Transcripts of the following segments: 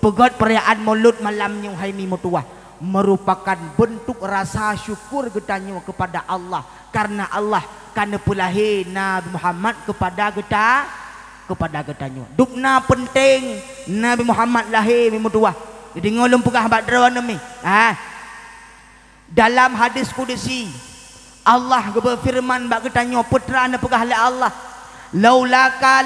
Pegot perayaan Maulud malamnya hai mi mutuah merupakan bentuk rasa syukur getanyo kepada Allah karena Allah karena pulahir Nabi Muhammad kepada getanyo. Dukna penting Nabi Muhammad lahir mi mutuah. Jadi ngolong pegah badra nami. Dalam hadis kudusi Allah berfirman bak getanyo putra na pegah le Allah. Laulaka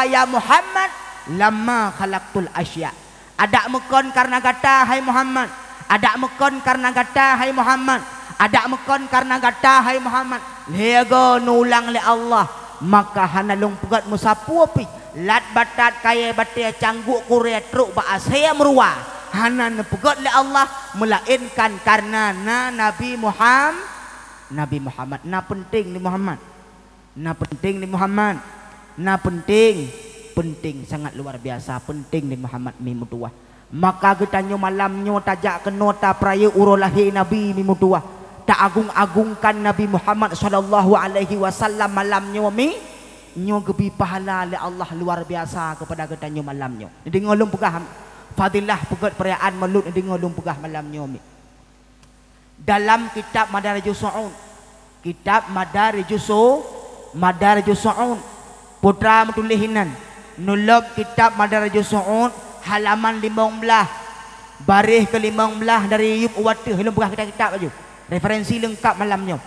ya Muhammad lama khalaqtul asya. Ada mekon karena kata hai Muhammad. Ada mekon karena kata hai Muhammad. Ada mekon karena kata hai Muhammad. Lego nulang le Allah. Maka hanalung pegat musapu api. Lat batat kaya batia cangguk kurea truk ba asaya merua. Hanan pegat le Allah melainkan karena Nabi Muhammad. Na penting ni Muhammad. Na penting ni Muhammad. Na penting sangat luar biasa penting ni Muhammad mimutuah. Maka getanyo malamnyo tajak keno ta praya uro lahir Nabi mimutuah. Tak agung-agungkan Nabi Muhammad sallallahu alaihi wasallam malamnyo mi nyo gebi pahala le Allah luar biasa kepada getanyo malamnyo. Jadi ngolong pegah fadilah pegat perayaan Maulud jadi ngolong pegah malamnyo mi. Dalam kitab Madarijus Su'ud, kitab Madarijus Su'ud putra metulihinan nulok kitab Madarijus Su'ud halaman 15 baris ke-15 dari Yub Uwata. Helum buka kitab aja referensi lengkap malamnya.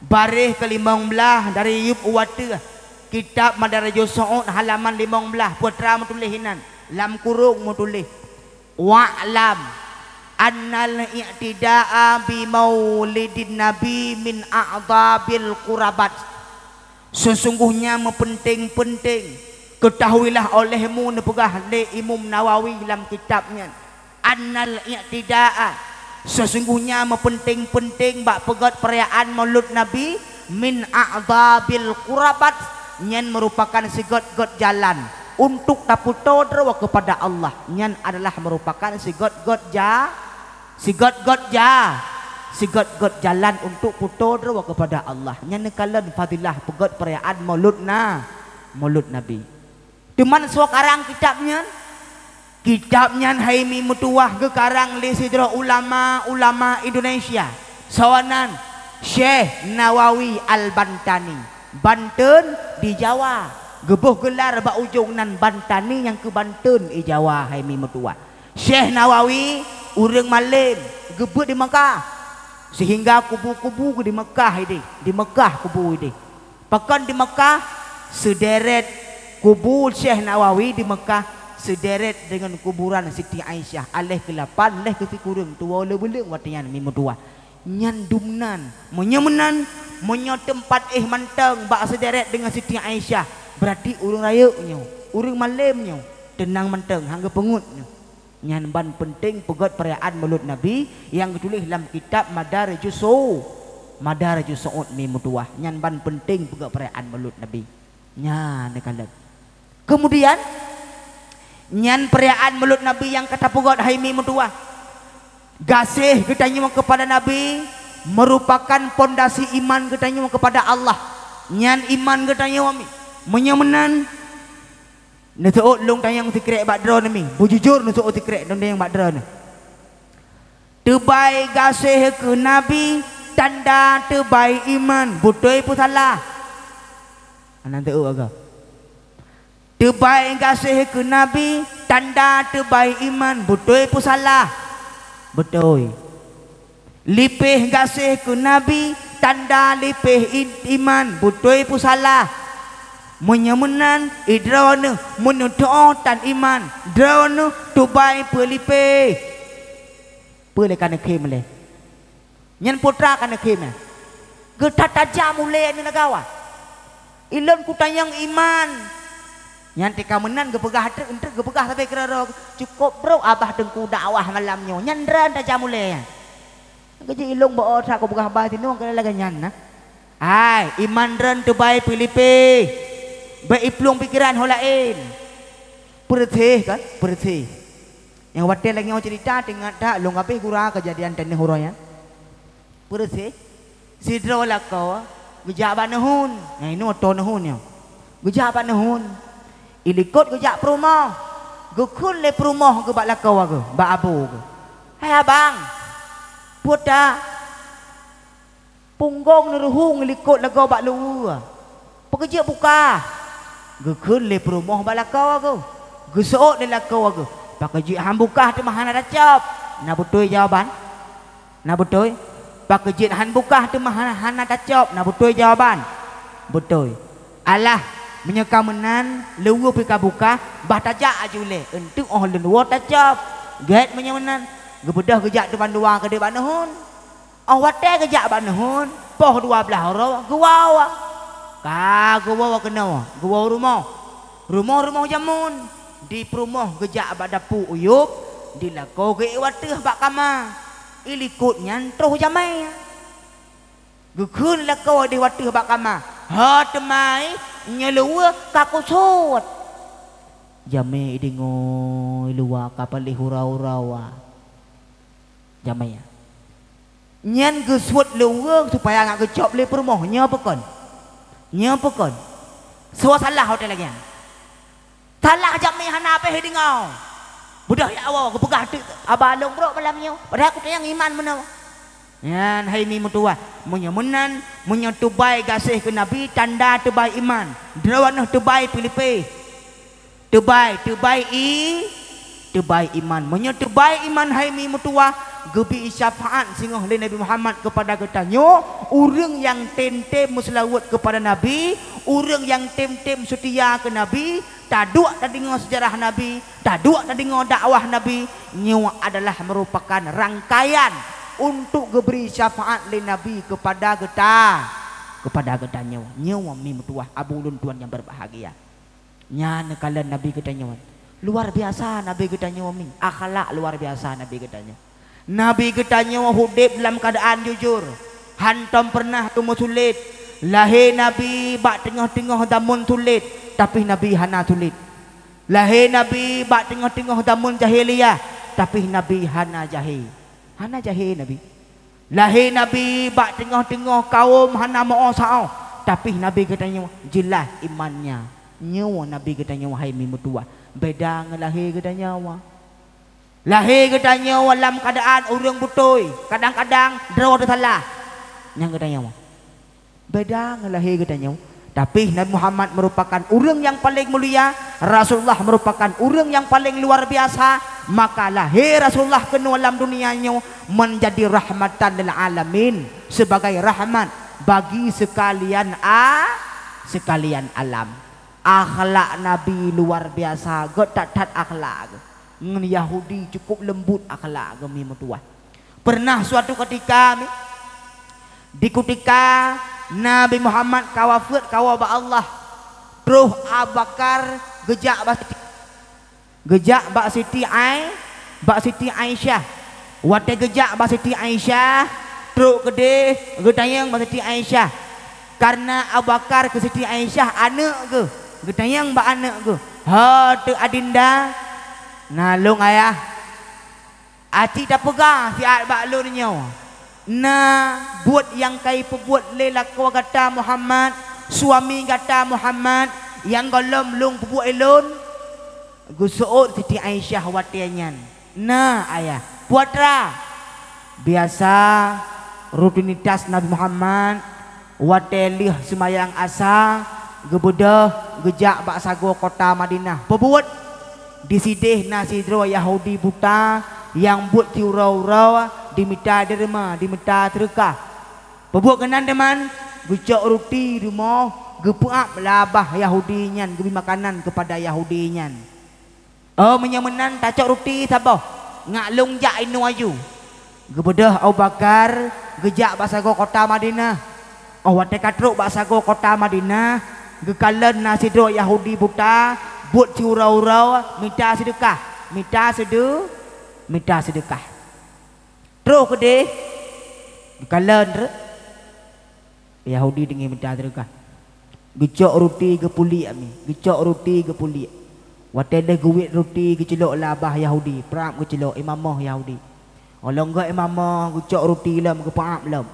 Baris ke-15 dari Yub Uwata kitab Madarijus Su'ud halaman 15 putra metulihinan lam kurung metulis wa'lam annal i'tida'a bi maulidin nabi min a'dhabil qurabat. Sesungguhnya mempenting-penting ketahuilah olehmu nepegah le Imam Nawawi dalam kitabnya annal i'tida'a sesungguhnya mempenting-penting bak pegat perayaan Maulud Nabi min a'dhabil qurabat nyan merupakan sigot-got jalan untuk taputo derwa kepada Allah. Nyan adalah merupakan sigot-got jalan untuk puto derwa kepada Allah. Nyan nekalan fadilah pegat perayaan Maulud Nabi. Cuman sekarang kitabnya haimi mutuah ke karang li sidra ulama Indonesia. Sawanan Syekh Nawawi Al-Bantani, Banten di Jawa. Gebuh gelar ba ujung nan Bantani yang ke Banten di Jawa haimi mutuah. Syekh Nawawi urang malim gebut di Mekah. Sehingga kubu-kubu di Mekah ini, di Mekah kubu ini. Pakan di Mekah sederet kubur Syekh Nawawi di Mekah sederet dengan kuburan Siti Aisyah alih ke-8 alih ke-9 tua lebeleng watian mimo tua nyan dumnan menyemenan menyo tempat manteng bak sederet dengan Siti Aisyah berarti urang rayaknya urang malamnya tenang manteng hangga pengutnya nyan ban penting pegat perayaan Maulud Nabi yang ditulis dalam kitab Madarijus Su'ud mimo tua nyan ban penting pegat perayaan Maulud Nabi nyan nekalat. Kemudian nyan perayaan Maulud Nabi yang kata pugot haimi mutua gasih getanyo kepada Nabi merupakan pondasi iman getanyo kepada Allah. Nyan iman getanyo menyemenan netuut long tayang tikrek badra nami bujujur netuut tikrek dong yang badra na tebai gasih ke Nabi tanda tebai iman butoi pusala anan teu agak tebai kasih ke Nabi tanda tebai iman butoi pusala butoi lipih kasih ke Nabi tanda lipih iman butoi pusala menyemenan idrawana menutuh tan iman drawana tubai pelipih boleh kana kem le nyan putra kana kem getata jamule ni nagawa ilon kutayang iman nyanti kamenan gepegah ente gepegah sampai kerara cukup bro abah dengku dakwah malamnya nyandra anda jamule gaji ilung bawa sa ko begah bah tinu kala ganyan na ai iman ran tubai Filipi ba iplong pikiran holain perteh kan perteh yang wate lagi mau cerita dengan tak long ape kura kejadian tene horoya perteh sidro lakau gejaban nahun nah ini oto nahun ya gejaban nahun ilikot gejak perumah Gukun le perumah ke bak lakau ke, bak abu ke. Hai abang, buat dah. Punggong neruhung likut lagu bak lu. Pekerja buka. Gukun le perumah bak lakau ke. Gusok le lakau ke. Pekerja ham buka tu mahana dah cap. Nak betul jawaban? Nak betul? Pekerja han buka tu mahana dah cap. Nak betul jawaban? Betul. Allah menyeka menan lewu pika buka bah tajak ajule untuk oh lewu tajap get menyemenan gebedah gejak depan dua ke depan nuhun oh wate gejak ban nuhun poh 12 ro guawa ka guawa kena guawa rumah jamun di perumah gejak badapu uyup dilako ge wateh bak kama ilikut nyantruh jamai gukun lako di wateh bak kama ha temai nyelua kakusut jame idingo luwa kapali hurau-hurawa jame ya nyen gesut luwa supaya ngak gecop le permoh nya pekon so salah hotel lagi salah jame hana pe idingo budah ya awak ke pegah abalong bro malamnya padahal aku tayang iman menau yan hai mi mutua menyemenan menyetubai gasih ke nabi tanda tebai iman drawanah tebai pilipe tebai iman menyetubai iman hai mi mutua gebi syafaat singoh le Nabi Muhammad kepada ketanyo urang yang tem-tem muslawat kepada nabi urang yang tem-tem setia ke nabi taduk tadi dengar sejarah nabi taduk tadi dengar dakwah nabi nyawa adalah merupakan rangkaian untuk geberi syafaat le nabi kepada kita nyawa mi mutuah abu ulun tuan yang berbahagia nya nekalan nabi kita nyawa luar biasa nabi kita nyawa mi akhlak luar biasa nabi kita nyawa hidup dalam keadaan jujur hantam pernah tumu sulit lahir nabi bak tengah-tengah damun sulit tapi nabi hana sulit lahir nabi bak tengah-tengah damun jahiliyah tapi nabi hana jahil nabi lahir nabi bak tengah-tengah kaum hana mau sao tapi nabi katanya jelas imannya nyawa nabi katanya wahai mi mutua beda ngelahir katanya lahir katanya dalam keadaan urang butoi kadang-kadang draw salah yang katanya beda ngelahir katanya tapi Nabi Muhammad merupakan urang yang paling mulia Rasulullah merupakan urang yang paling luar biasa maka lahir Rasulullah ke dalam dunianya menjadi rahmatan lil alamin sebagai rahmat bagi sekalian alam akhlak Nabi luar biasa gotat akhlak ngan Yahudi cukup lembut akhlak gemi mutuah pernah suatu ketika di ketika Nabi Muhammad kawafat kawaba Allah terus Abu Bakar gejak bak Siti Aisyah wate gejak bak Siti Aisyah terus gede gedayang bak Siti Aisyah karena Abu Bakar ke Siti Aisyah anak ke gedayang bak anak ke ha tu adinda nalung ayah ati tak pegang si bak lu nyo nah buat yang kai perbuat lelaki kata Muhammad suami kata Muhammad yang golom lung perbuat elon gusuot Siti Aisyah watianyan nah ayah puatra biasa rutinitas Nabi Muhammad watelih semayang asa gebedah gejak bak sago kota Madinah perbuat disidih nasidro Yahudi buta yang buat tiurau-rau dimita derma dimita terkah perbuat kenan teman gejak roti rumah gepuak labah Yahudinya gebi makanan kepada Yahudinya oh menyemenan tacok roti sabah ngaklung jak inu aju gebedah Abu Bakar gejak basago kota Madinah oh wate katruk basago kota Madinah gekalan nasidro Yahudi buta buat tiurau-rau minta sedekah terus kede kalan Yahudi dengan minta sedekah gecok roti gepuli ami gecok roti gepuli watede guwit roti gecelok labah Yahudi perap gecelok imamah Yahudi olong ga imamah gecok roti lam gepaap lam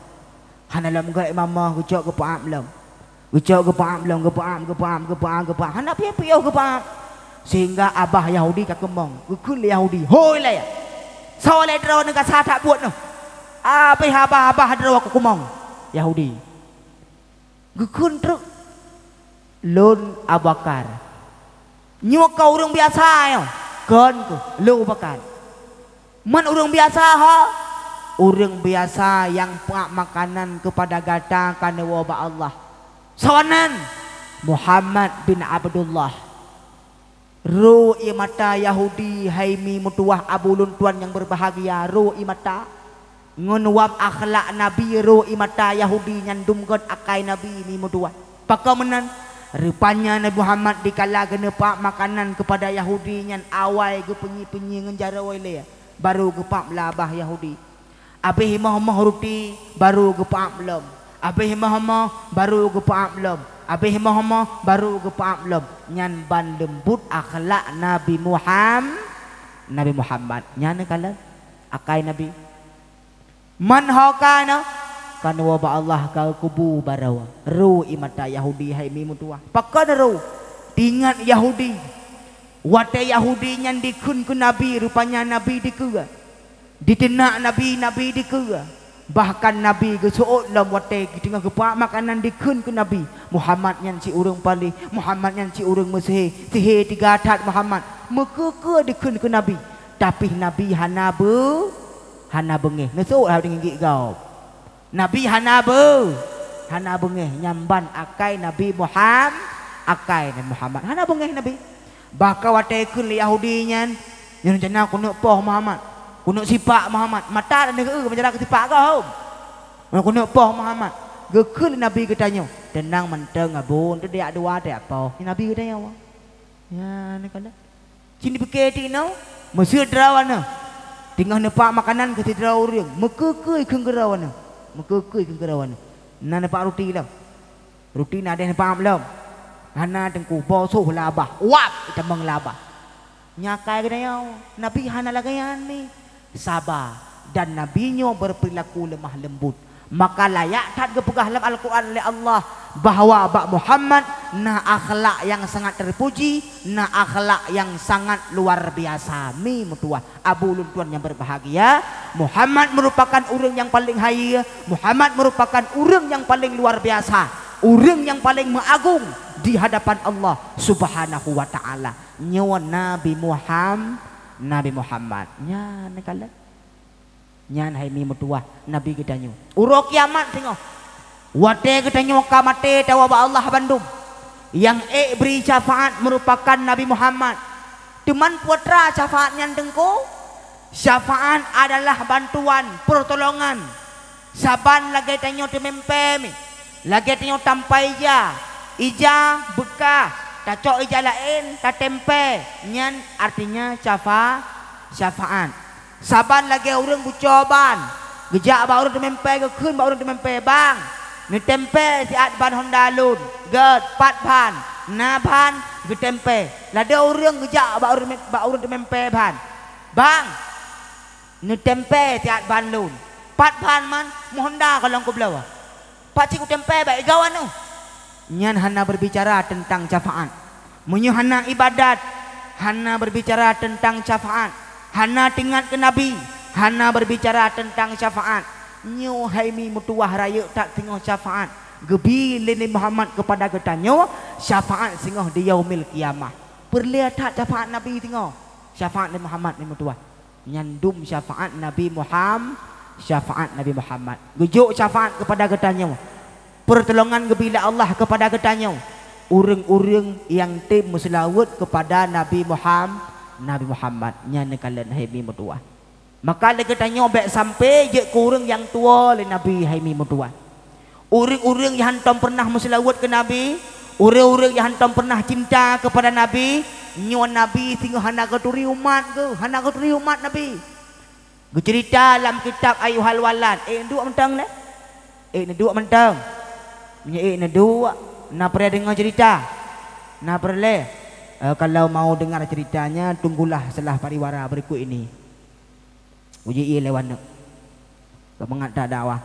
hanalam ga imamah gecok gepaap lam gecok gepaap lam gepaap hana piye-piye gepaap Sehingga abah Yahudi kakemong kekul Yahudi hoi lah ya soalnya draw dengan sah tak buat no apa abah draw kakemong Yahudi kekul truk lon Abu Bakar nyok kau orang biasa yo kan ku lu Bakar man orang biasa ha orang biasa yang pak makanan kepada gata kana wabah Allah sawanan Muhammad bin Abdullah ru imata Yahudi haimi mutuah abulun tuan yang berbahagia ru imata ngunwab akhlak Nabi ru imata Yahudi nyandumkan akai Nabi mi mutuah pakamenan rupanya Nabi Muhammad dikala kena pak makanan kepada Yahudi nyan awai ke penyi-penyi ngenjara wale baru ke pak melabah Yahudi abih mah roti baru ke pak belum abih mah baru ke pak belum abih mah baru ke pak belum nyan ban lembut akhlak Nabi Muhammad nyan kala akai Nabi man hokana kan waba Allah ka kubu barawa ru imata Yahudi hai mi mutua pakan ru tingat Yahudi wate Yahudi nyan dikun ku Nabi rupanya Nabi dikura ditenak Nabi dikura bahkan Nabi gesuot lam wate tengah gepak makanan dikun ku Nabi Muhammad nyan si urang paling Muhammad nyan si urang mesih tihe tiga tat Muhammad mekeke dikun ku Nabi tapi Nabi hana bengeh ngesuot ha dengan gig gau Nabi hana bengeh nyamban akai Nabi Muhammad hana bengeh Nabi baka wate kun Yahudi nyan nyan jana kuno poh Muhammad kuno sipak Muhammad mata dan ke menjara ke sipak kau kuno poh Muhammad gekul Nabi katanya tenang menteng abun tu dia dua dia poh Nabi katanya ya ni kala sini beketi no mesir drawana tinggal nepak makanan ke tidra urang mekekei kenggerawana mekekei kenggerawana nana pak roti lam roti na ada pak belum hana tengku bosoh labah wap temang labah nyakai katanya Nabi hana lagayan ni sabar dan nabinya berperilaku lemah lembut maka layak tak gepegah dalam Al-Quran oleh Allah bahawa Abah Muhammad na akhlak yang sangat terpuji na akhlak yang sangat luar biasa mi mutuah abu luntuan yang berbahagia Muhammad merupakan orang yang paling haya Muhammad merupakan orang yang paling luar biasa orang yang paling mengagung di hadapan Allah Subhanahu wa taala nyawa Nabi Muhammad nya nekala nyan hai mi mutuah Nabi kita nyu urok kiamat tengok wate kita nyu kamate tawa Allah bandung yang beri syafaat merupakan Nabi Muhammad teman putra syafaat nyan dengko syafaat adalah bantuan pertolongan saban lagi tanyo temempe mi lagi tanyo tampai ija bekah tacok ija lain ta tempe nyan artinya syafaat saban lagi orang bucoban gejak ba orang tempe ke keun ba orang tempe bang ni tempe si at ban hondalun get pat pan na pan ge tempe lada orang gejak ba orang tempe ban bang ni tempe si at ban lun pat pan man mu honda kalau ku belawa pak ciku tempe baik gawan tu nyan hana berbicara tentang syafaat munyu hana ibadat hana berbicara tentang syafaat hana tingkat ke Nabi hana berbicara tentang syafaat nyu haimi mutuah raya tak tengok syafaat gebi lini Muhammad kepada ketanyo syafaat singoh di yaumil kiamah perlihat tak syafaat Nabi tengok syafaat Nabi Muhammad ni mutuah nyandum syafaat Nabi Muhammad gejuk syafaat kepada ketanyo pertolongan gebila Allah kepada ketanyo urang-urang yang tim muslawat kepada Nabi Muhammad nyane kalian haimi mutuah maka dia tanya baik sampai je kurang yang tua le Nabi haimi mutuah urang-urang yang hantam pernah muslawat ke Nabi urang-urang yang hantam pernah cinta kepada Nabi nyo Nabi tinggal hana keturi umat Nabi cerita dalam kitab Ayuhal Walad dua mentang le dua mentang nya dua na pernah dengar cerita na pernah kalau mau dengar ceritanya tunggulah setelah pariwara berikut ini uji lewan kemengat tak dakwah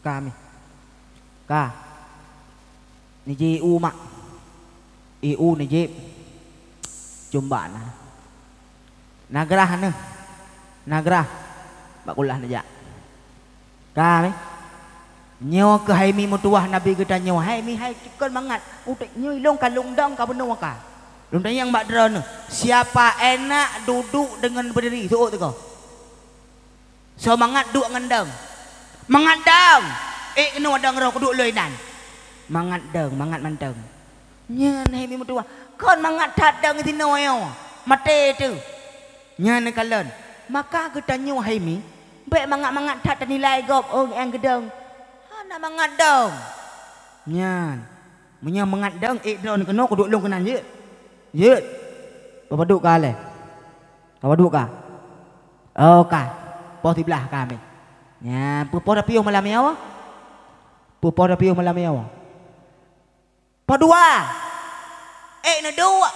kami ka ni je mak iu ni je jumba na nagrah ne nagrah bakulah naja ka nyo ke hai mi mutuah nabi kita nyo hai mi hai cikon mangat utek nyo ilong ka lungdang ka benua ka lungdang yang bak drone siapa enak duduk dengan berdiri tu tu kau so mangat duk ngendang mangat dang kena wadang ro duduk loinan mangat dang mangat manteng nyen hai mi mutuah kon mangat dadang tino yo mate tu nyen kalen maka kita nyo hai mi baik mangat-mangat tak nilai gop oh yang gedang nak mangat dong nyan munya mangat dong drone kena duduk long kenan je je apa duk ka le apa duk ka oh ka po di belah kami nya po da piu malam ya po da piu malam ya po dua na dua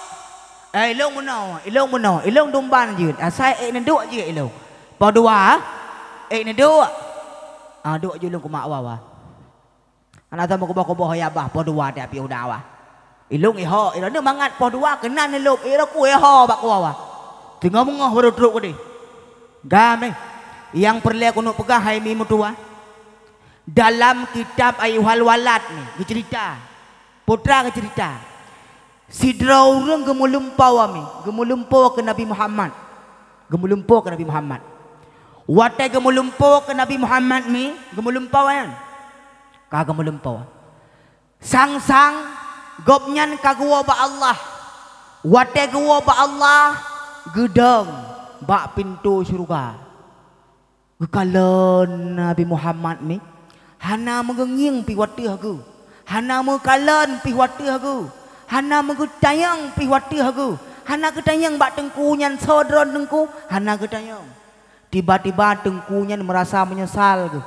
ilong mono ilong domban je asai na dua je ilong po dua na dua dua je long ku mak wa anak tamu kubo ya bah po dua dia pi udah wa ilung iho ira ne mangat po dua kena ne lop ira ku iho bak wa tengah mengoh baru truk ni game yang perlu aku nak pegang hai mi mutua dalam kitab Ayyuhal Walad ni cerita putra ke cerita sidra urang gemulumpau ami gemulumpau ke Nabi Muhammad gemulumpau ke Nabi Muhammad watai gemulumpau ke Nabi Muhammad ni gemulumpau kan kagak melumpau sang gopnyan kagua ba Allah wate gua ba Allah gedang bak pintu syurga gekalon Nabi Muhammad ni hana mengenging pi wate hagu hana mengkalon pi wate hagu hana mengetayang pi wate hagu hana ketayang bak tengkunyan sodron tengku hana ketayang tiba-tiba tengkunyan merasa menyesal ke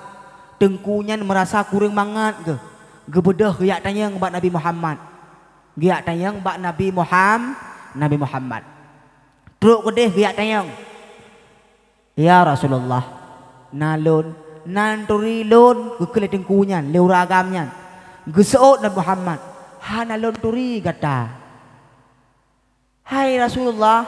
tengkunya merasa kurang mangat ke gebedah giak tanyang bak Nabi Muhammad giak tanyang bak Nabi Muhammad truk gedeh giak tanyang ya Rasulullah nalun nanturi lun gekele tengkunya leu ragamnya geseot Nabi Muhammad hanalun turi kata hai Rasulullah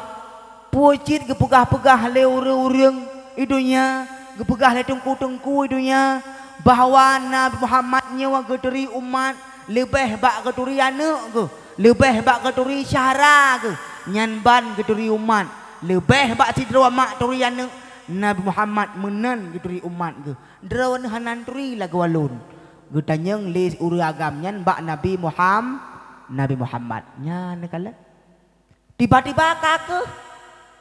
pucit gepegah-pegah leu urang idunya gepegah le tengku-tengku idunya bahawa Nabi Muhammad nyawa gederi umat lebih bak gederi anak ke lebih bak gederi syahra ke nyanban gederi umat lebih bak sidra mak turi anak Nabi Muhammad menan gederi umat ke drawan hanan turi lagu walun getanyang le uri agam nyan bak Nabi Muhammad nyan kala tiba-tiba kake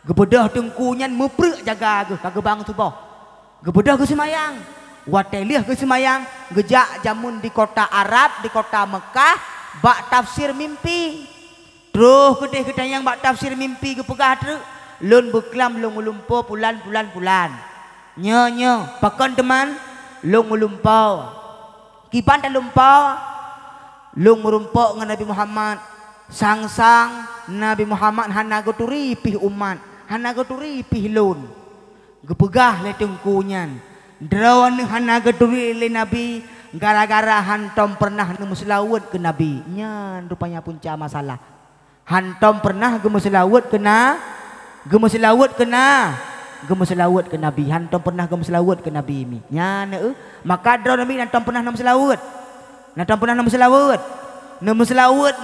gebedah tengku nyan meprek jaga ke kage bang subuh gebedah ke semayang watelih ke semayang gejak jamun di kota Arab di kota Mekah bak tafsir mimpi terus kedeh ketanyang bak tafsir mimpi ke pegah tu lun beklam lung lumpo pulan nyo pakon teman lung lumpau kipan ta lumpau lung merumpok dengan Nabi Muhammad sang Nabi Muhammad hana goturi pih umat hana goturi pih lun gepegah le tengkunyan drawan hana geduri le Nabi gara-gara hantom pernah ngemuslawat ke Nabi nyan rupanya punca masalah hantom pernah gemuslawat ke Nabi hantom pernah gemuslawat ke Nabi mi nyan maka draw Nabi hantom pernah ngemuslawat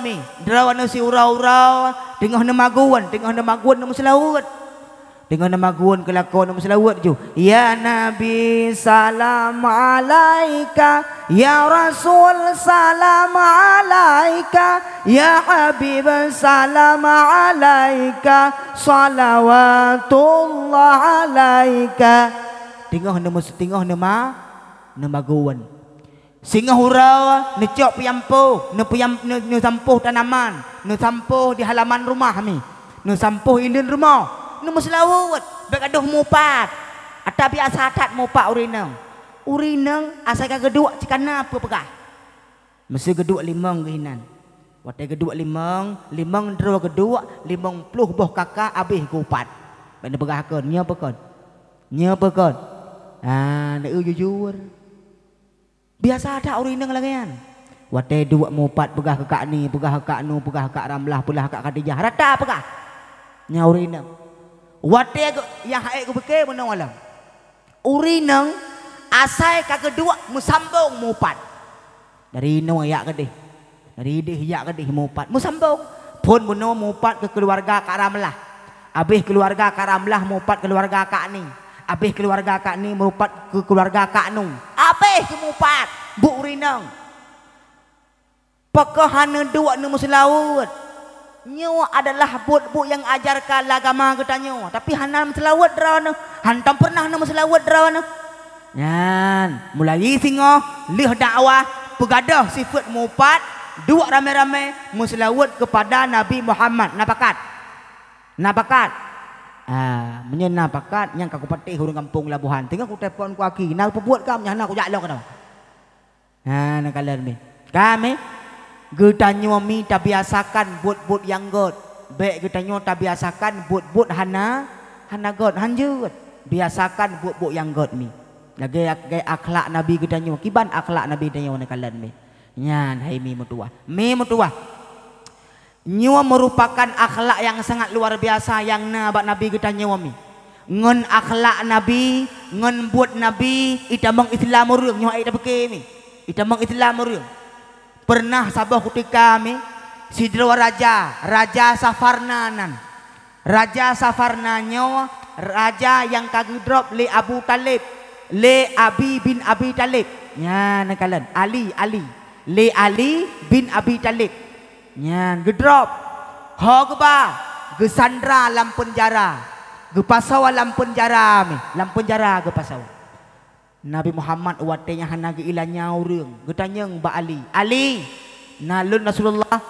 mi drawan si urau-urau tengah nemaguan ngemuslawat dengan nama guan kelakon nama selawat ju ya Nabi salam alaika ya Rasul salam alaika ya Habib salam alaika salawatullah alaika tinggal nama guan singa hurau necok piampo ne sampuh tanaman ne sampuh di halaman rumah mi ne sampuh indun rumah nu meslawat bagaduh mupat ata biasa tat mupat urinang asa ka geduk cikana apa pegah mesti geduk limang kehinan wate geduk limang dro geduk 50 boh kakak habis kupat benda pegahkeun nya pekon ne jujur Biasa ada orang nang langian. Wate dua mupat pegah ke kak ni, pegah ke kak nu, pegah ke kak Ramlah, pegah ke kak Khadijah. Rata pegah. Nya orang nang. Wate yang haik ku fikir menang alam. Orang nang asai kak kedua musambung mupat. Dari no ayak kedih. Dari deh ayak kedih mupat. Musambung. Pun bunuh mupat ke keluarga kak Ramlah. Habis keluarga kak Ramlah mupat keluarga kak ni. Habis keluarga kak ni merupat ke keluarga kak nu. Habis ke mupat bu rinang. Pakahana dua nu muslawat. Nyo adalah bud-bud yang ajarkan agama kita nyo. Tapi hana muslawat drana. Hantam pernah nu muslawat drana. Yan, mulai singo lih dakwah pegadah sifat mupat dua rame-rame muslawat kepada Nabi Muhammad. Napakat. Napakat. Menyena pakat yang kaku patih hurung kampung Labuhan. Tengok aku telefon ku aki. Nak buat kamu yang nak aku jalan kenapa? Nak kalian ni. Kami getanyo mi tabiasakan buat-buat yang god. Baik getanyo tabiasakan buat-buat hana god hanjut. Biasakan buat-buat yang god mi. Lagi akhlak Nabi getanyo. Kiban akhlak Nabi getanyo nak kalian mi. Nyan hai mi mutua. Mi mutua. Nyo merupakan akhlak yang sangat luar biasa yang nabak Nabi kita nyawami. Ngon akhlak Nabi, ngon buat Nabi, itamang Islam murung nyo ai tapeke mi. Itamang Islam murung. Pernah sabah ketika mi sidro raja Safarnanan. Raja Safarna nyo raja yang kagidrop le Abu Talib, le Abi bin Abi Talib. Nya nakalan Ali. Le Ali bin Abi Talib. Nyan gedrop ho geba gesandra lam penjara gepasawa lam penjara mi lam penjara gepasawa Nabi Muhammad watenya hana ge ilanya urang getanyeng ba Ali nalun Rasulullah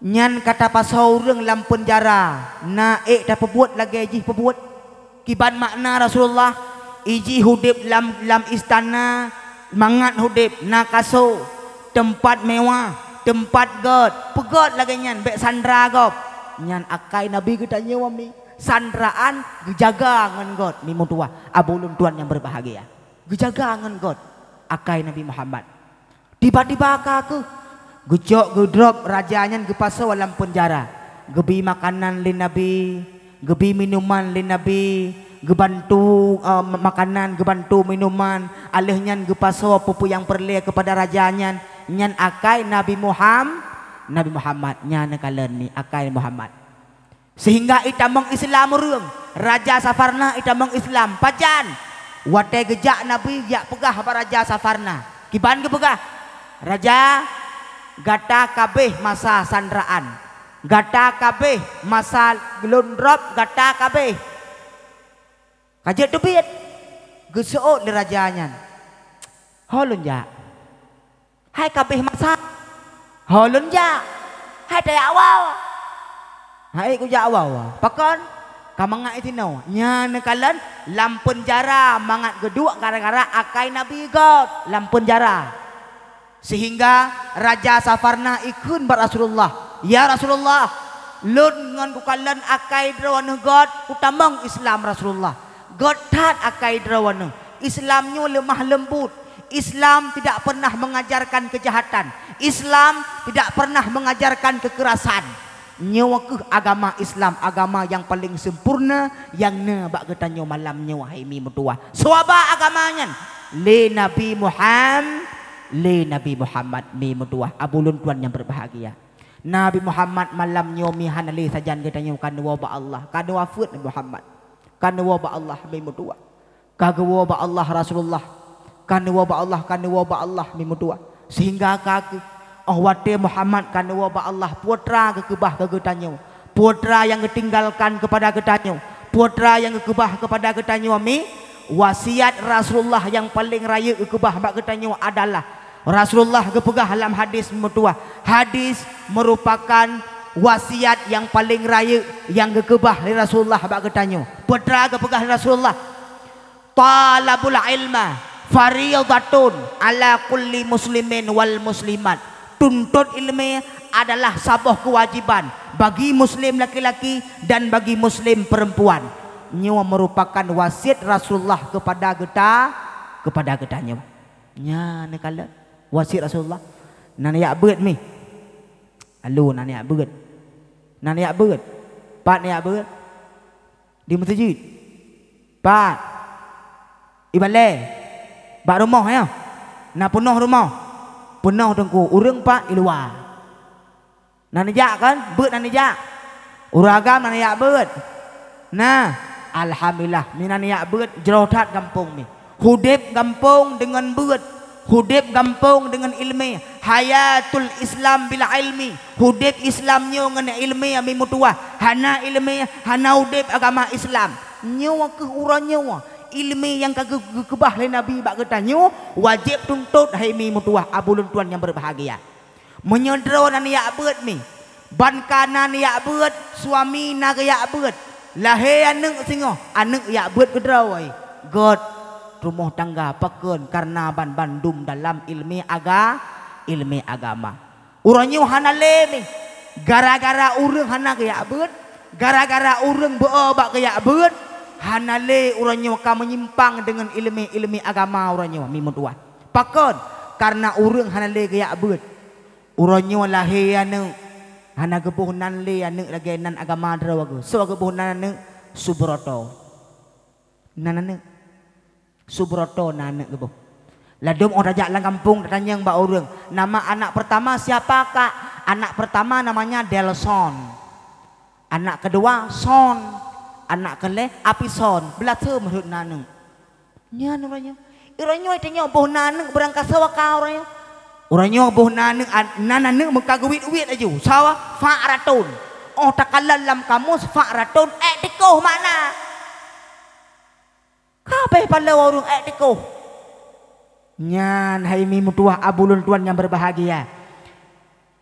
nyan kata pasau urang lam penjara naik dah pebuat lagi iji pebuat kiban makna Rasulullah iji hudip lam istana mangat hudip nakaso tempat mewah tempat god pegot lagi nyan bek sandra gop nyan akai Nabi kita nyewa mi sandraan gejaga ngan god mi mutua abulun tuan yang berbahagia gejaga ngan god akai Nabi Muhammad tiba-tiba aku gejok gedrop rajanya gepasa dalam penjara gebi makanan lin Nabi gebi minuman lin Nabi gebantu makanan gebantu minuman alihnya gepasa pupu yang perle kepada rajanya nyan akai Nabi Muhammad nyan kalian ni akai Muhammad sehingga itamang Islam murung Raja Safarna itamang Islam pajan wate gejak Nabi jak pegah apa Raja Safarna kiban ke pegah Raja gata kabeh masa sandraan gata kabeh masa gelundrop gata kabeh kajak tebit geseot le rajanya holun ja hai kabeh masa holun ja hai daya awal hai ku ja awal pakon kamanga itino nyan kalan lam penjara mangat geduk gara-gara akai Nabi god lam penjara sehingga Raja Safarna ikun bar Rasulullah ya Rasulullah lun ngan ku kalan akai drawan god utamang Islam Rasulullah god tat akai drawan Islamnya lemah lembut Islam tidak pernah mengajarkan kejahatan. Islam tidak pernah mengajarkan kekerasan. Nyawa ke agama Islam, agama yang paling sempurna yang ne bak getanyo malam nyawa hai mi mutua. Suaba agamanya le Nabi Muhammad mi mutua. Abulun tuan yang berbahagia. Nabi Muhammad malam nyawa mi hanali sajan getanyo kan waba Allah. Kan wafat Nabi Muhammad. Kan waba Allah mi mutua. Kagawa ba Allah Rasulullah kanwa ba Allah mimudua sehingga kaki wate Muhammad kanwa ba Allah putra kekebah kegetanyo putra yang ketinggalkan kepada getanyo putra yang kekebah kepada getanyo mi wasiat Rasulullah yang paling raya kekebah bak getanyo adalah Rasulullah kepegah dalam hadis mimudua hadis merupakan wasiat yang paling raya yang kekebah dari Rasulullah bak getanyo putra kepegah Rasulullah talabul ilma fariyadatun ala kulli muslimin wal muslimat. Tuntut ilmu adalah sebuah kewajiban bagi muslim laki-laki dan bagi muslim perempuan. Nyawa merupakan wasiat Rasulullah kepada getanyo. nya ne kala wasi Rasulullah nan ya beut mi alu nan ya beut pat ya beut di masjid pat ibale ba rumah ya na penuh tengku urang pak di luar nan ya kan beut nan ya uragam nan ya beut nah alhamdulillah minan ya beut jerotat kampung mi hudib kampung dengan beut hudib kampung dengan ilmi hayatul Islam bila ilmi hudib Islamnya dengan ilmi ami mutuah hana ilmi hana hudib agama Islam nyawa ke urang nyawa ilmi yang kebah le Nabi bak ketanyo wajib tuntut hai mi mutuah abulun tuan yang berbahagia menyodro nan ya beut mi ban kanan ya beut suami na ya beut lahir anak singo anak ya beut kedraw ai god rumah tangga pekeun karena bandum dalam ilmi agama urangnya hanale ni gara-gara urang hana kaya beut gara-gara urang beu bak kaya beut hanale urangnya ka menyimpang dengan ilmi agama urangnya mi mutuah pekeun karena urang hanale kaya beut urangnya lahir anak hana gebuh nan le anak lagi nan agama draw ge so gebuh nan anak subroto nan anak Subroto nanak gebuh. Ladum orang rajak lang kampung tanya mbak orang. Nama anak pertama siapa kak? Anak pertama namanya Delson. Anak kedua Son. Anak kele Apison. Belatu menurut nanak. Nya namanya. Iranya tanya boh nanak berangkat sawa kau orangnya. Orangnya boh nanak nanak muka gewit aja. Sawa fa'ratun. Oh takalan dalam kamus fa'ratun. Tikoh mana? Kabeh pada warung tiko nyan hai mi mutuah abulun tuan yang berbahagia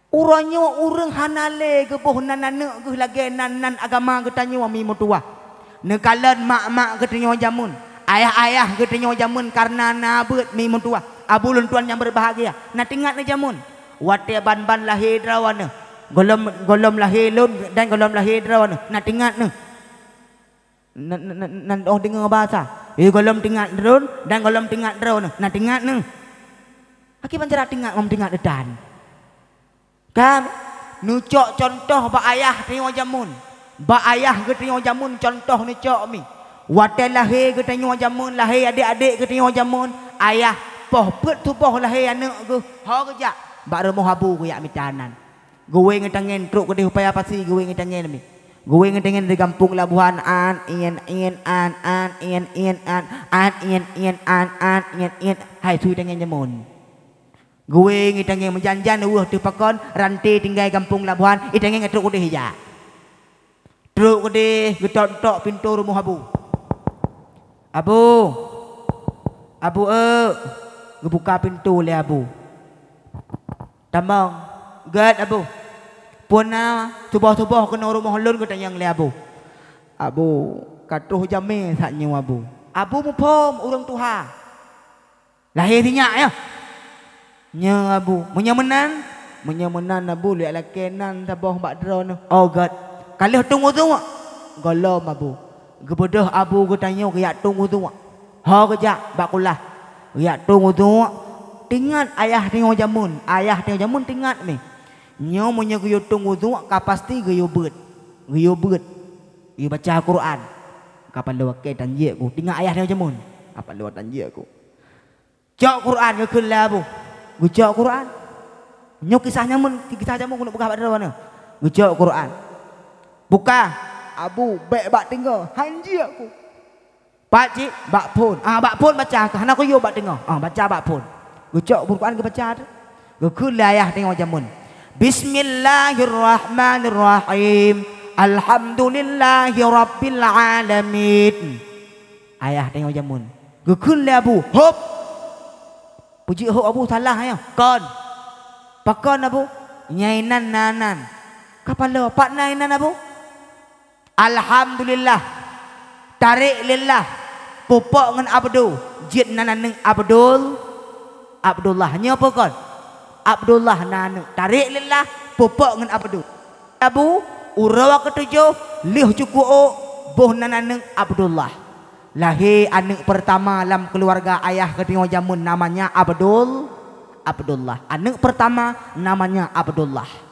urangnya urang hanale gebuh nananek ge lagi nan agama getanyo mi mutuah nekalan mak getanyo jamun ayah getanyo jamun karena nabeut mi mutuah abulun tuan yang berbahagia na tingat na jamun wate ban lahir drawana golom lahir lun dan golom lahir drawana na tingat na nan oh dengar bahasa golom tingat drone dan golom tingat drone nah tingat ne aki pancara tingat tingat dedan kan nucok contoh ba ayah tengok jamun ba ayah ke tengok jamun contoh nucok mi wate lahir ke tengok jamun lahir adik-adik ke tengok jamun ayah poh pet tu poh lahir anak ke ha kerja ba remo habu ke ya mitanan gowe ngetangen truk ke upaya pasi gowe ngetangen mi gue ngedengen di kampung Labuhan an hai tu dengan jamun gue ngedengen menjanjan tu pakon rantai tinggal kampung Labuhan ngedengen truk udah hija truk udah getok pintu rumah abu gebuka pintu le abu tambang gad abu puna tubuh kena rumah lun kata yang le abu katuh jame saknya abu mupom urang tuha lahir tinyak ya nya abu menyamenan abu liat lakenan taboh bak drone oh god kalih tunggu tu golom abu gebodoh abu katanya kayak tunggu tu ha kerja bak kulah kayak tunggu tu tingat ayah tengok jamun tingat mi nyo munyo geyo tunggu tu kapasti geyo beut geyo baca Quran kapan lewat ke tanjie ku tinggal ayah dia jamun apa lewat tanjie ku cok Quran ke keula bu cok Quran nyo kisah jamun ku nak buka pada mana cok Quran buka abu bek bak tinggal hanji aku pak cik bak pun baca ke anak ku yo bak tinggal baca bak pun cok Quran ke baca tu ke keula ayah tengok jamun Bismillahirrahmanirrahim. Alhamdulillahi rabbil alamin. Ayah tengok jamun. Gekul le abu. Hop. Puji hop abu salah ya. Kon. Pakon abu. Nyainan nanan. Kapan lo pak nainan abu? Alhamdulillah. Tarik lillah. Pupuk ngan abdu. Jid nanan neng Abdullah. Nya apa kon? Abdullah nanu tarik lillah pupuk dengan abu urawa ketujuh lih cukup boh nanang Abdullah Lahir anak pertama dalam keluarga ayah kedua jamun namanya Abdullah. Anak pertama namanya Abdullah.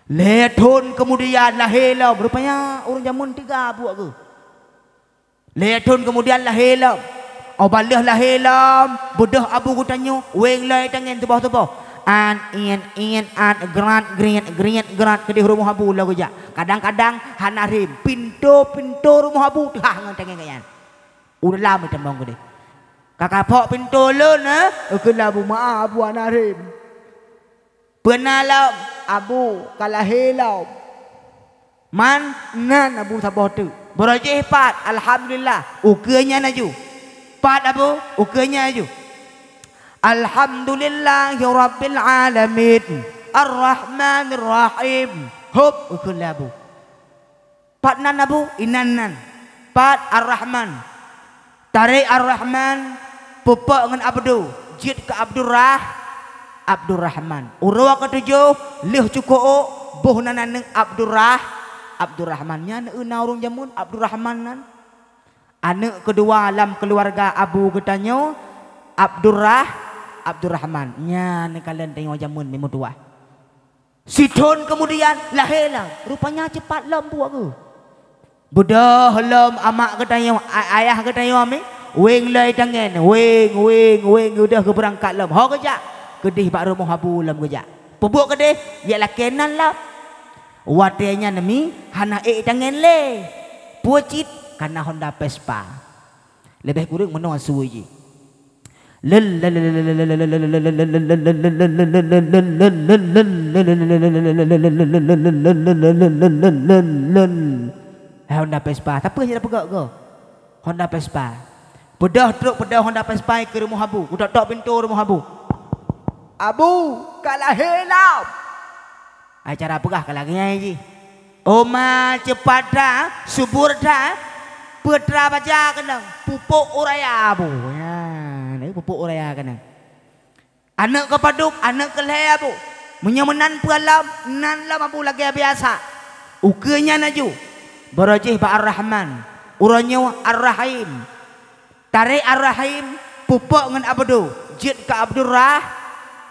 Letun kemudian lahirlah, rupanya orang jamun 3 buat ke. Letun kemudian lahirlah. Balah lahirlah, budah abu kutanya, weng lai tangan tebah-tebah. An grant ke di rumah abu lah kerja. Kadang-kadang hanarim pintu rumah abu dah ngan tangan kayan. Udah lama tembang ke dia. Kakak pok pintu lu na, kelah abu maaf abu hanarim. Pernah lah abu kalah helau. Man nan abu sabah tu. Berajih pat, alhamdulillah. Ukanya naju. Pat abu, ukanya naju. Alhamdulillahi Rabbil Alamin Ar-Rahmanir Rahim. Hop ukula abu. Pat nan abu, inanan. Pat Ar-Rahman. Tarik Ar-Rahman, pupak dengan Abdu. Jid ke Abdurrahman. Urwa ketujuh, lih cukup boh nanan Abdurrahmannya na urung jamun Abdurrahmanan. Anak kedua dalam keluarga Abu getanyo Abdurrahman. Nya ni kalian tengok jamun memang tua. Sidon kemudian lahirlah. Rupanya cepat lom buat ke. Budah lom amak getanyo ayah getanyo ami. Weng lai tangan, weng udah ke berangkat lom. Ho kerja. Kedih bak rumah Abu lam kerja. Pebuk kedih ialah kenan lah. Watenya nami hana tangan le. Pucit karena Honda Vespa. Lebih kurang menua suji. Honda Vespa. Tapi dia pegak ke? Honda Vespa. Pedah Honda Vespa ke rumah Abu. Udah tok pintu rumah Abu. Abu kalah helau. Acara pegah kalahnya ji. Oma cepat dah, subur dah. Putra baca kena pupuk uraya Abu. Ya, ni pupuk uraya kena. Anak kepaduk, anak keleh Abu. Menyemenan pualam, nan lam Abu lagi biasa. Ukenya naju. Berajih ba Ar-Rahman. Uranya Ar-Rahim. Tarik Ar-Rahim, pupuk dengan Abdu. Jid ke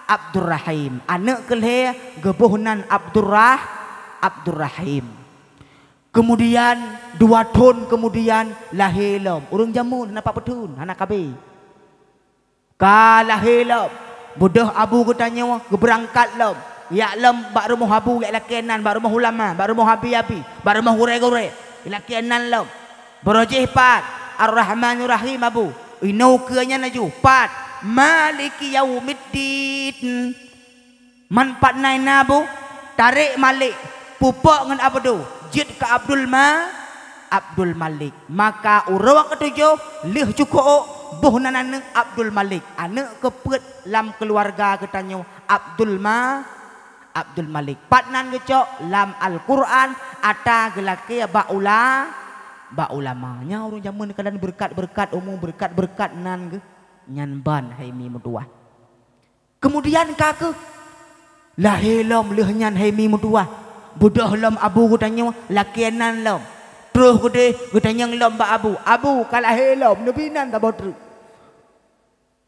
Abdurrahim. Anak keleh gebuhnan Abdurrahim. Kemudian 2 tahun kemudian lahirlah urang jamun nampak petun anak kabe. Lahirlah budah Abu ketanya berangkat lom. Ya lom bak rumah Abu ya lakenan bak rumah ulama, bak rumah habi, bak rumah gure-gure. Lakenan lom. Berajih pat Ar-Rahmanir Rahim Abu. Inau keanya naju pat Maliki Yaumiddin. Manfaat nain Abu tarik Malik pupuk dengan Abdu. Jid ke Abdul Malik. Maka urwa ketujuh lih cukup boh nanan Abdul Malik. Anak kepet lam keluarga ketanyo Abdul Malik. Patnan kecok lam Al-Quran ata gelake ba ulamanya orang zaman kadang berkat umum berkat nan ke nyan ban haimi mutua. Kemudian kakek lahilom leh nyan haimi mutua. Budah lom Abu kutanya lakianan lom. Terus kutanya lom ba Abu kalah helom nebinan tak botre.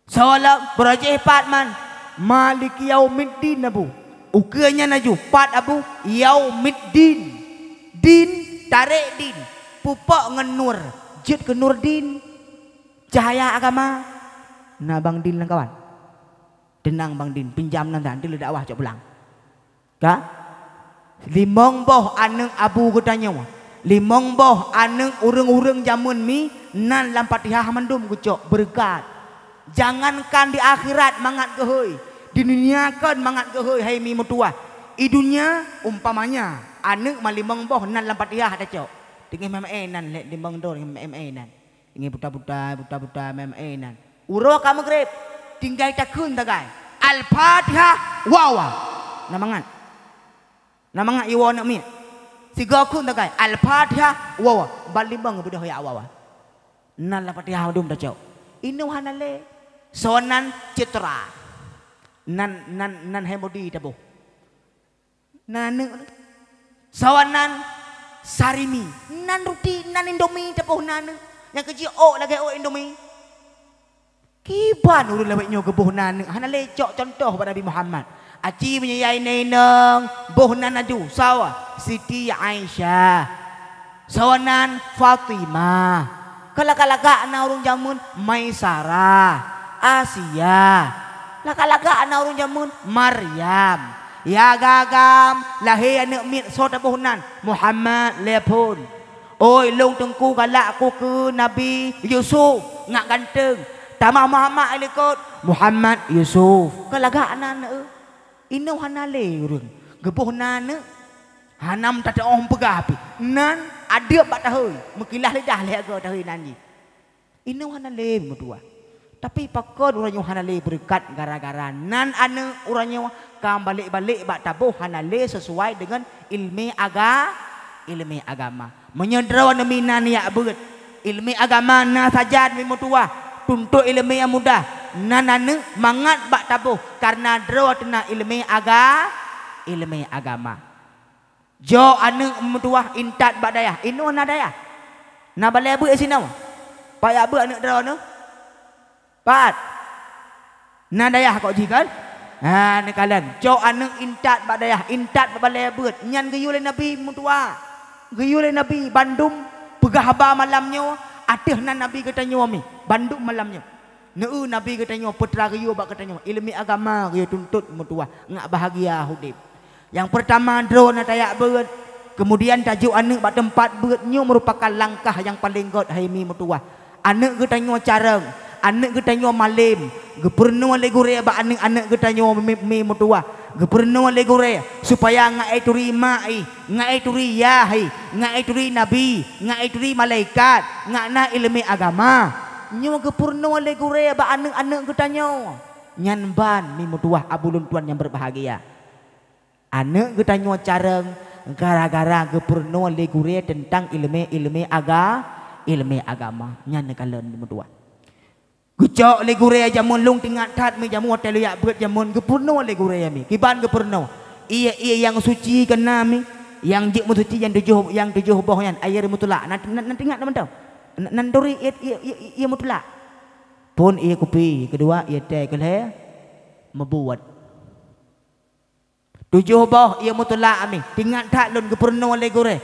Sawalam berajih pat man Maliki Yaumiddin Abu. Ukanya naju pat Abu Yaumiddin. Din tarik din pupuk ngan nur. Jid ke Nurdin cahaya agama. Nah Bang Din lang kawan. Tenang Bang Din, pinjam nanti lu dakwah cok pulang. Ka? Limong boh aneng Abu kutanya. Limong boh aneng ureng-ureng jamun mi nan lam Fatihah mandum kucok berkat. Jangankan di akhirat mangat kehoy, di dunia kan mangat kehoy hai mi mutua. I dunia umpamanya aneng malimong boh nan lam Fatihah ada cok. Dengan nan le limong dor dengan nan. Ingin buta-buta nan. Uro kamu grep tinggal takun tagai Al-Fatihah wawa namangat iwa nak mi siga kun tagai Al-Fatihah wawa balibang budah ya wawa nan la Fatihah dum ta cau inu hanale sonan citra nan hemodi tabo nan sawanan sarimi nan roti nan indomie tabo nan Yang kecil lagi Indomie. Kiban urang lawatnya gebuhnan hana lecok contoh pada Nabi Muhammad. Aci menyayai neneng bohnan aju sawa Siti Aisyah. Sawanan Fatimah. Kalak-kalak na urang jamun Maisarah, Asia. Laka-laka na urang jamun Maryam. Ya gagam lahir anak mit sota bohnan Muhammad lepun. Oi long tengku galak aku ke Nabi Yusuf ngak ganteng. Tamah Muhammad ikut Muhammad Yusuf. Kalaga anak ino hanale urang. Gebuh nana hanam tak ada orang pegah api. Nan ada bak tahu. Mekilah lidah leh aku tahu nanti. Ino hanale berdua. Tapi pakon urang yang hanale berkat gara-gara nan anak urangnya kam balik-balik bak tabuh hanale sesuai dengan ilmu agama. Menyederawan minan ya beut. Ilmu agama na sajad mi mutua. Tuntut ilmu yang mudah. Nanane mangat bak tabuh karena draw tena ilmu agama. Jo anu mutuah intat bak dayah. Inu na dayah. Na balai abu esinau. Pak ya abu anu draw nu. Pat. Na dayah kok jikan? Ha ni kalian. Jo anu intat bak dayah, intat bak balai abu. Nyan geyule Nabi mutuah. Geyule Nabi Bandung pegah haba malamnya. Atih nan Nabi katanya mi Bandung malamnya. Neu Nabi katanya putra geyo bak katanya ilmu agama geyo tuntut mutuah ngak bahagia hidup. Yang pertama dro na tayak beut. Kemudian tajuk anak bak tempat beutnya merupakan langkah yang paling god hai mi mutuah. Anak katanya careng, anak katanya malim, gepernu le gure bak anak katanya mi mutuah. Gepernu le gure supaya ngai turima ngai turiya ngai turi nabi ngai turi malaikat ngana ilmu agama nyo gepernu le gure ba anak getanyo nyan ban mi mutuah abulun tuan yang berbahagia. Anak getanyo careng gara-gara gepernu le gure tentang ilmu agama nyan kalen mi mutuah. Gucok le gure jamun lung tingat tat mi jamu hotel ya beut jamun gepurno le gure mi kiban gepurno iya yang suci kena mi yang jik suci yang tujuh bohyan air mutulak nanti ingat teman tahu nanduri iya mutulak pun iya kopi kedua iya teh keleh membuat tujuh boh iya mutulak mi tingat tat lun gepurno le gure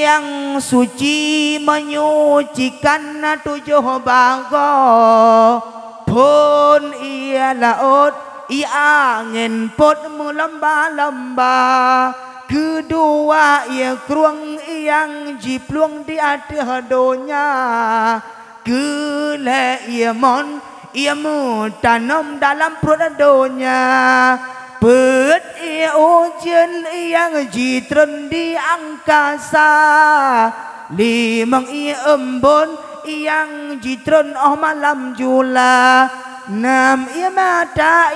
yang suci menyucikan tujuh bangga pun ia laut ia angin pun melamba-lamba kedua ia keruang yang jiplung di atas donya kele ia mon ia tanam dalam perut donya Pet ujian yang jitren di angkasa Limang embon yang jitren malam jula Enam mata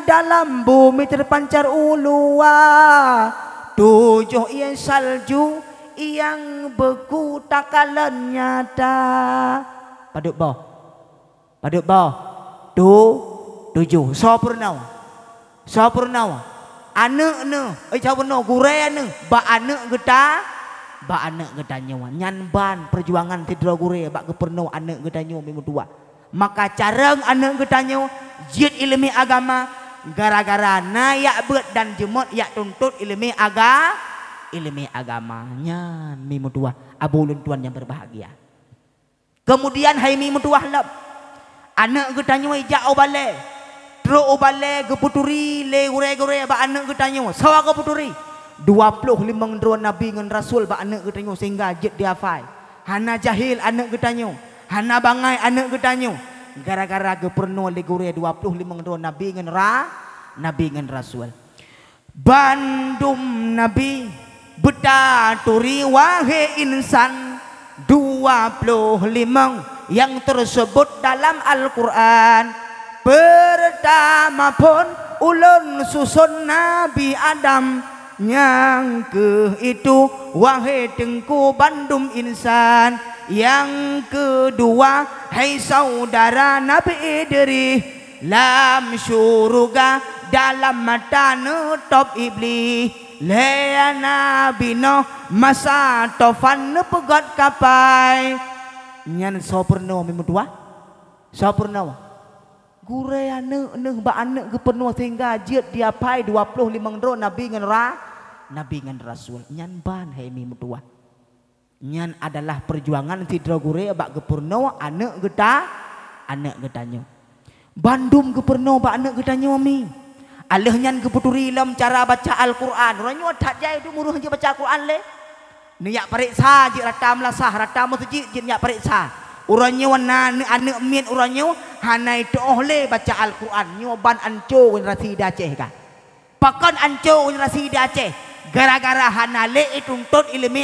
dalam bumi terpancar ulua Tujuh salju yang beku takalan nyata Paduk boh tujuh Sopurnawa anak ne cawono gure ne ba anak geta nyawa nyan ban perjuangan tidro gure ba geperno anak geta nyawa minggu tua maka careng anak geta nyawa jid ilmi agama gara-gara nayak bet dan jemot yak tuntut ilmi agama nyan minggu tua abulun tuan yang berbahagia kemudian hai minggu tua lab anak geta nyawa ijak obale Tro obale geputuri le gure-gure ba anak getanyo sawa geputuri 25 drone nabi ngan rasul ba anak getanyo sehingga jet dia fai hana jahil anak getanyo hana bangai anak getanyo gara-gara geperno le gure 25 drone nabi ngan rasul bandum nabi betaturi wahai insan 25 yang tersebut dalam Al-Quran Pertama pun ulun susun Nabi Adam Yang ke itu wahai tengku bandum insan Yang kedua hai saudara Nabi Idris Lam syuruga dalam mata nutop iblis Lea Nabi Nuh masa tofan nepegot kapai nyan sopurno mimutua sopurno gure ane ba ane gepenuh sehingga jet dia pai 25 ro nabi ngan rasul nyan ban hai mimutua nyan adalah perjuangan tidro gure bak gepurno ane getanyo Bandung gepurno bak ane getanyo mi aleh nyan geputuri lam cara baca Al-Quran ranyo tak jai du muruh je baca Al-Quran le niyak periksa je ratam lasah ratam masjid je niyak periksa uranyo wana ane min uranyo hanai doh le baca Al-Quran nyoban anco generasi Aceh ka pakan anco generasi Aceh gara-gara hanale ituntut ilmu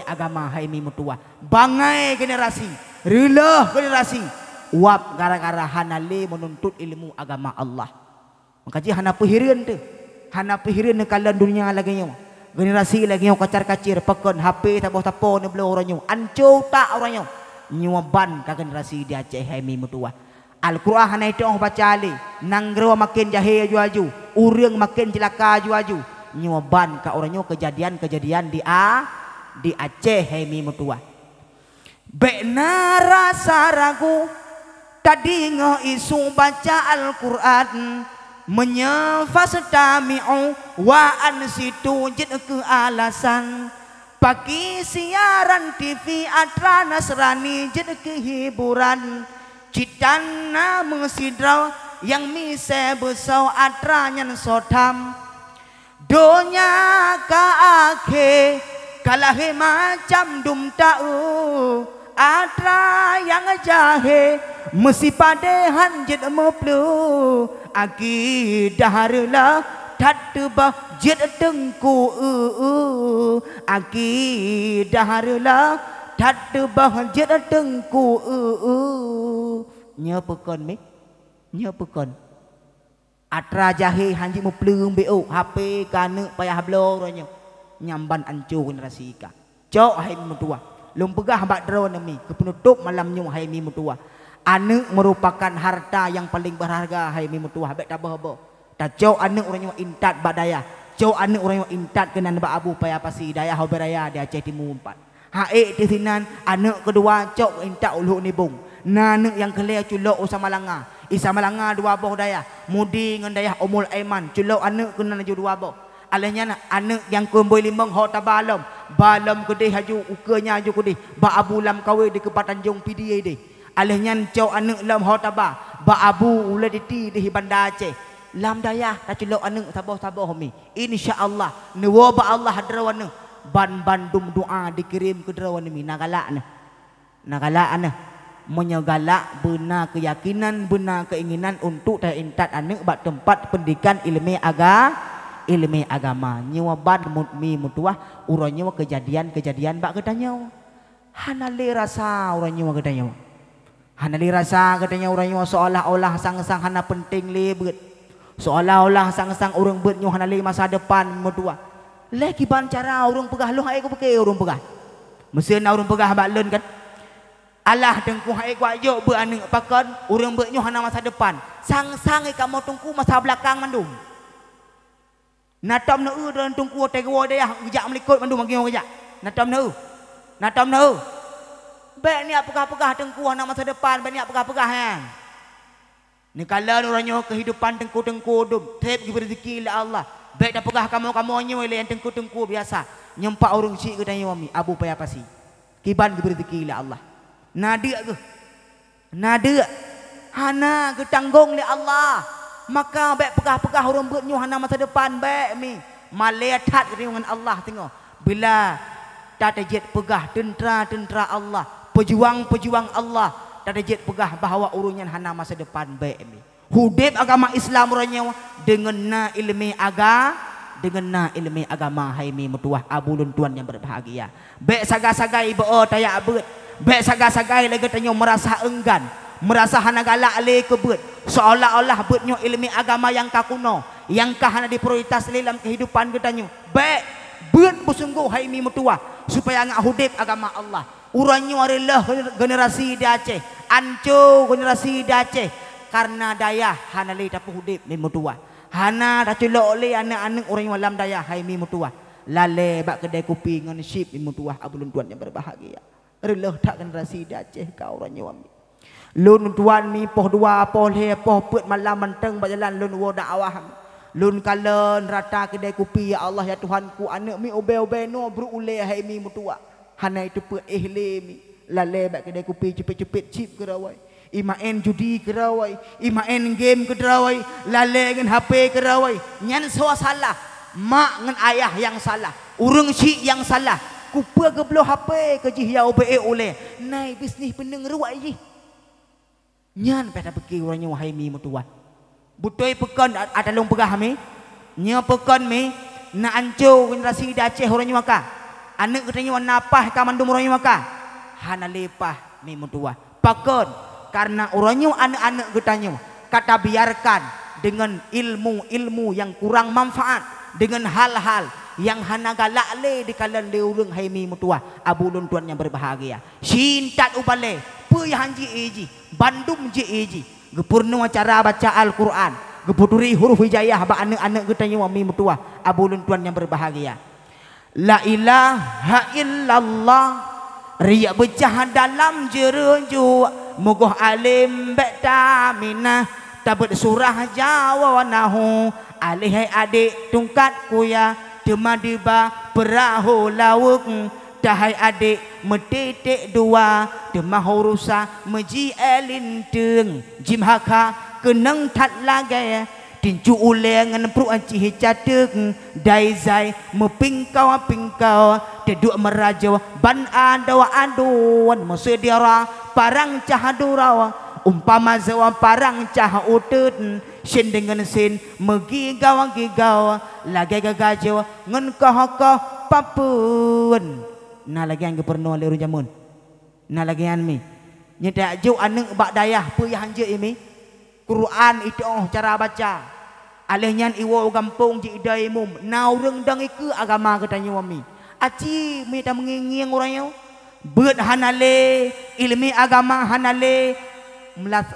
agama hai mi mutua bangai generasi rilah generasi uap gara-gara hanale menuntut ilmu agama Allah makaji hana pehireun teu hana pehireun kala dunia lagi nyo generasi lagi nyo kacar-kacir pekon HP tapo-tapo ne belo oranyo anco tak oranyo nyoban ka generasi di Aceh hai mi mutua Al-Quran hana itu baca ali nanggro makin jahe aju urang makin celaka aju nyoban ka oranyo kejadian-kejadian di Aceh hai mi mutua bekna rasa ragu tadi isu baca Al-Quran menyafastami'u wa ansitu jid ke alasan pagi siaran TV Atra Nasrani jid ke hiburan citana mengsidraw yang mise besau Atra nyan sotam donya ka akhe kalahe macam dum tau Atra yang jahe mesti padehan jid meplu akidah rela tatbah jid tengku akidah rela tatbah jid tengku nyepekon mi nyepekon Atra jahe hanji meplu beo HP kana payah blo ronyo nyamban ancu generasi ka cok hai mutua lum pegah bak drone mi ke penutup malamnya hai mi mutua anak merupakan harta yang paling berharga hai mi mutua bek tabah-bah ta cok anak urang intat badaya cok anak urang intat kenan ba abu paya pasi daya hoberaya di Aceh Timur 4 hae di sinan anak kedua cok intat ulu ni bung nanek yang kelea culok Isa Malanga dua boh daya mudi ngan daya Umul Aiman culok anak kenan ju dua boh alahnya anak yang kemboi limang hot tabalom balom gede haju ukanya haju gede ba abu lam kawe di kepa Tanjung PDA de alahnya cau anak lam hot taba ba abu ula di Bandar Aceh lam daya ta celok anak tabah mi insyaallah nuwa ba Allah hadrawana bandum doa dikirim ke drawana mi nagala ana menyegalak benar keyakinan benar keinginan untuk intat anak bak tempat pendidikan ilmu agama nyewaban mi mutuah urangnya kejadian bak hanali rasa urangnya kedanya hanali rasa kedanya urangnya seolah-olah sang-sang hana penting lebet seolah-olah sang-sang urang bet nyo hanali masa depan mutuah lagi ban cara urang pegah lu hai ko peke urang pegah mesin urang pegah bak leun kan alah dengku hai ko ayo be ane pakon urang bet nyo hana masa depan sang-sang kamu tungku masa belakang mandum natam na dan tungku tegawa dia gejak melikut mandu mangki gejak natam na baik ni apakah tengku nak masa depan baik ni apakah hang ni kala orangnya kehidupan tengku dum tep gi rezeki la Allah baik dah pegah kamu nyo le yang tengku biasa nyempak orang cik ke tanya wami abu payah pasi kiban gi rezeki la Allah nada hana ke tanggung le Allah maka baik pegah-pegah orang beutnyo hana masa depan baik mi maletat dengan Allah tengok bila tatajet pegah tentera Allah pejuang Allah tatajet pegah bahawa urunyan hana masa depan baik mi hudib agama Islam orangnya dengan ilmu agama hai mi mutuah abulun tuan yang berbahagia baik sagai-sagai beo tayak beut baik sagai-sagai lagi tanyo merasa enggan merasa hana galak le ke beut seolah-olah beutnyo ilmu agama yang kakuno yang kahana diprioritas dalam kehidupan ketanyo baik beut bersungguh hai mi mutua supaya ngak hudib agama Allah uranyo adalah generasi di Aceh anco generasi di Aceh karena daya hana le dapat hudib mi mutua hana dah celok le anak-anak orang malam daya hai mi mutua lale bak kedai kopi ngan sip mi mutua abulun tuan yang berbahagia Relah tak generasi dah Aceh kau orang nyawam. Lun tuan mi poh dua poh le poh put malam menteng berjalan lun wo dakwah. Lun kalen rata kedai kopi ya Allah ya Tuhanku anak mi obe-obe no berule hai mi mutua. Hanai tu put le mi lale bak kedai kopi cepet-cepet chip ke rawai. Imain judi ke rawai, imain game ke rawai, lale dengan HP ke rawai. Nyan so salah. Mak dengan ayah yang salah. Urang syik yang salah. Kupa ke belah HP ke jih ya obe oleh. Nai bisnis peneng rawai jih. Nyan pada pergi orangnya wahai mi mutua. Butoi pekan ada long pegah mi. Nya pekan mi na anco generasi dah Aceh orangnya maka. Anak katanya napah ka mandum orangnya maka. Hana lepah mi mutua. Pekan karena orangnya anak-anak katanya kata biarkan dengan ilmu-ilmu yang kurang manfaat, dengan hal-hal yang hana galak le di kalan le urang hai mi mutua abulun tuan yang berbahagia. Sintat ubale pu yang ji eji Bandung je eji gepurno acara baca Al-Quran geputuri huruf hijayah ba anak-anak katanya mi mutua abulun tuan yang berbahagia. La ilaha illallah riya becah dalam jeruju mugoh alim beta minah tabut surah Jawa nahu alihai adik tungkat kuya demadiba perahu lawuk dahai adik metitik dua demahu rusa meji elinteng jimhaka keneng tat lagai tincu ulengan pru anci hicatek daizai mepingkau pingkau deduk merajaw ban adawa aduan masedira parang cahadurawa umpama zawa parang cah utut sin dengan sin megigau-gigau lagi gagajo ngen kah papun na lagi ang perno leru jamun na lagi an mi nyeta jo aneng bak dayah pu yang je imi Quran itu cara baca alehnya iwo gampung ji idai mum nau rendang iku agama katanya wami aci mi ta mengingiang orangnya beut hanale ilmi agama hanale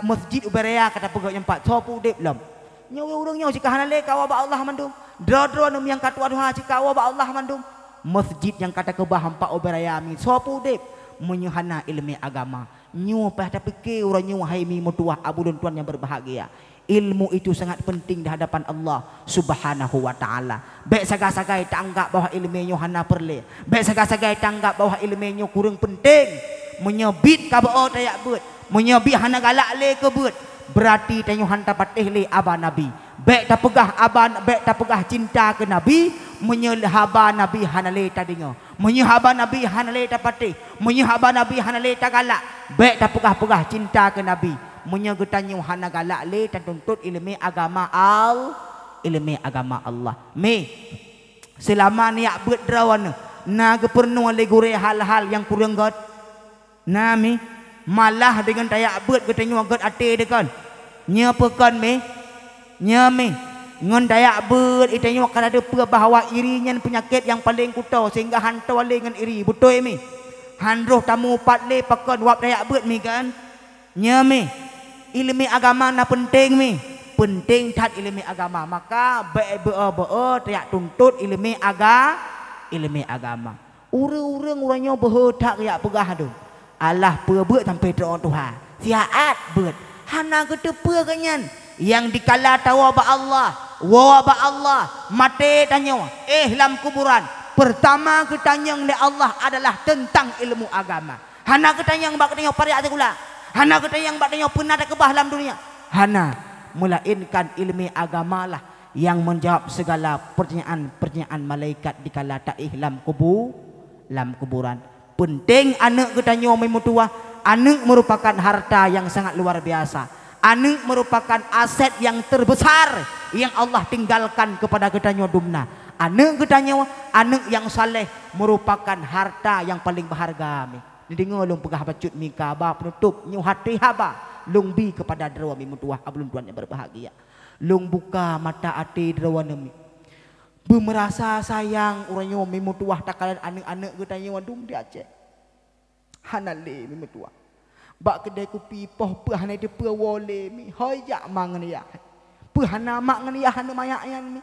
masjid ubaraya kata pegawai yang 4 sopu dep lam nyawa urangnya jika hanale kawa ba Allah mandum dro num yang katu aduha jika kawa ba Allah mandum masjid yang kata ke bah 4 ubaraya mi sopu dep menyuhana ilmi agama nyu pada fikir orangnya wahai mi mutuah abulun tuan yang berbahagia. Ilmu itu sangat penting di hadapan Allah Subhanahu wa taala. Baik sagai-sagai tanggap bahwa ilmunya hana perle. Baik sagai-sagai tanggap bahwa ilmunya kurang penting. Menyebit ka bao tayak beut. Menyebit hana galak le ke beut. Berarti tanyo hanta patih le aba nabi. Baik ta pegah aba baik ta pegah cinta ke nabi, menyelhaba nabi hana le tadinyo. Menyehaba nabi hana le ta patih. Menyehaba nabi hana le ta galak. Baik ta pegah-pegah cinta ke nabi. Menyegetannya hana galak le dan tuntut ilmu agama ilmu agama Allah. Me selama ni ak beut drawan na gepernu le gore hal-hal yang kurang god. Na me malah dengan tayak beut getanyo god ate dekan. Nya pekan me nya me ngon tayak beut itanyo kan ada bahawa irinya penyakit yang paling kutau sehingga hantau le dengan iri betul me. Handroh tamu pat le pekan wap tayak beut mi kan. Nya me ilmu agama na penting mi penting tat ilmu agama maka be tiak tuntut ilmu agama urang-urangnya behodak ya pegah tu Allah beut sampai doa Tuhan siat beut hana getepe kanyan yang dikala tawa ba Allah wa ba Allah mate tanya lam kuburan pertama ketanyang ni Allah adalah tentang ilmu agama hana ketanyang bak tanya pada atikula hana kata yang baknya pernah ada kebah dalam dunia. Hana melainkan ilmu agama lah yang menjawab segala pertanyaan malaikat dikala tak ihlam kuburan. Penting anak katanya umai mutua. Anak merupakan harta yang sangat luar biasa. Anak merupakan aset yang terbesar yang Allah tinggalkan kepada katanya dumna. Anak katanya anak yang saleh merupakan harta yang paling berharga. Dengar long pegah bacut mika ba penutup nyu hati haba long bi kepada drawa mi mutuah abulun tuan yang berbahagia long buka mata ati drawa mi bemerasa sayang urangnya mi mutuah takalan anak-anak getanya wadum di Aceh hanale mi mutuah bak kedai kopi poh pe hana de pe wole mi hoyak mang ya pe hana mak ngani ya hana mayak yan mi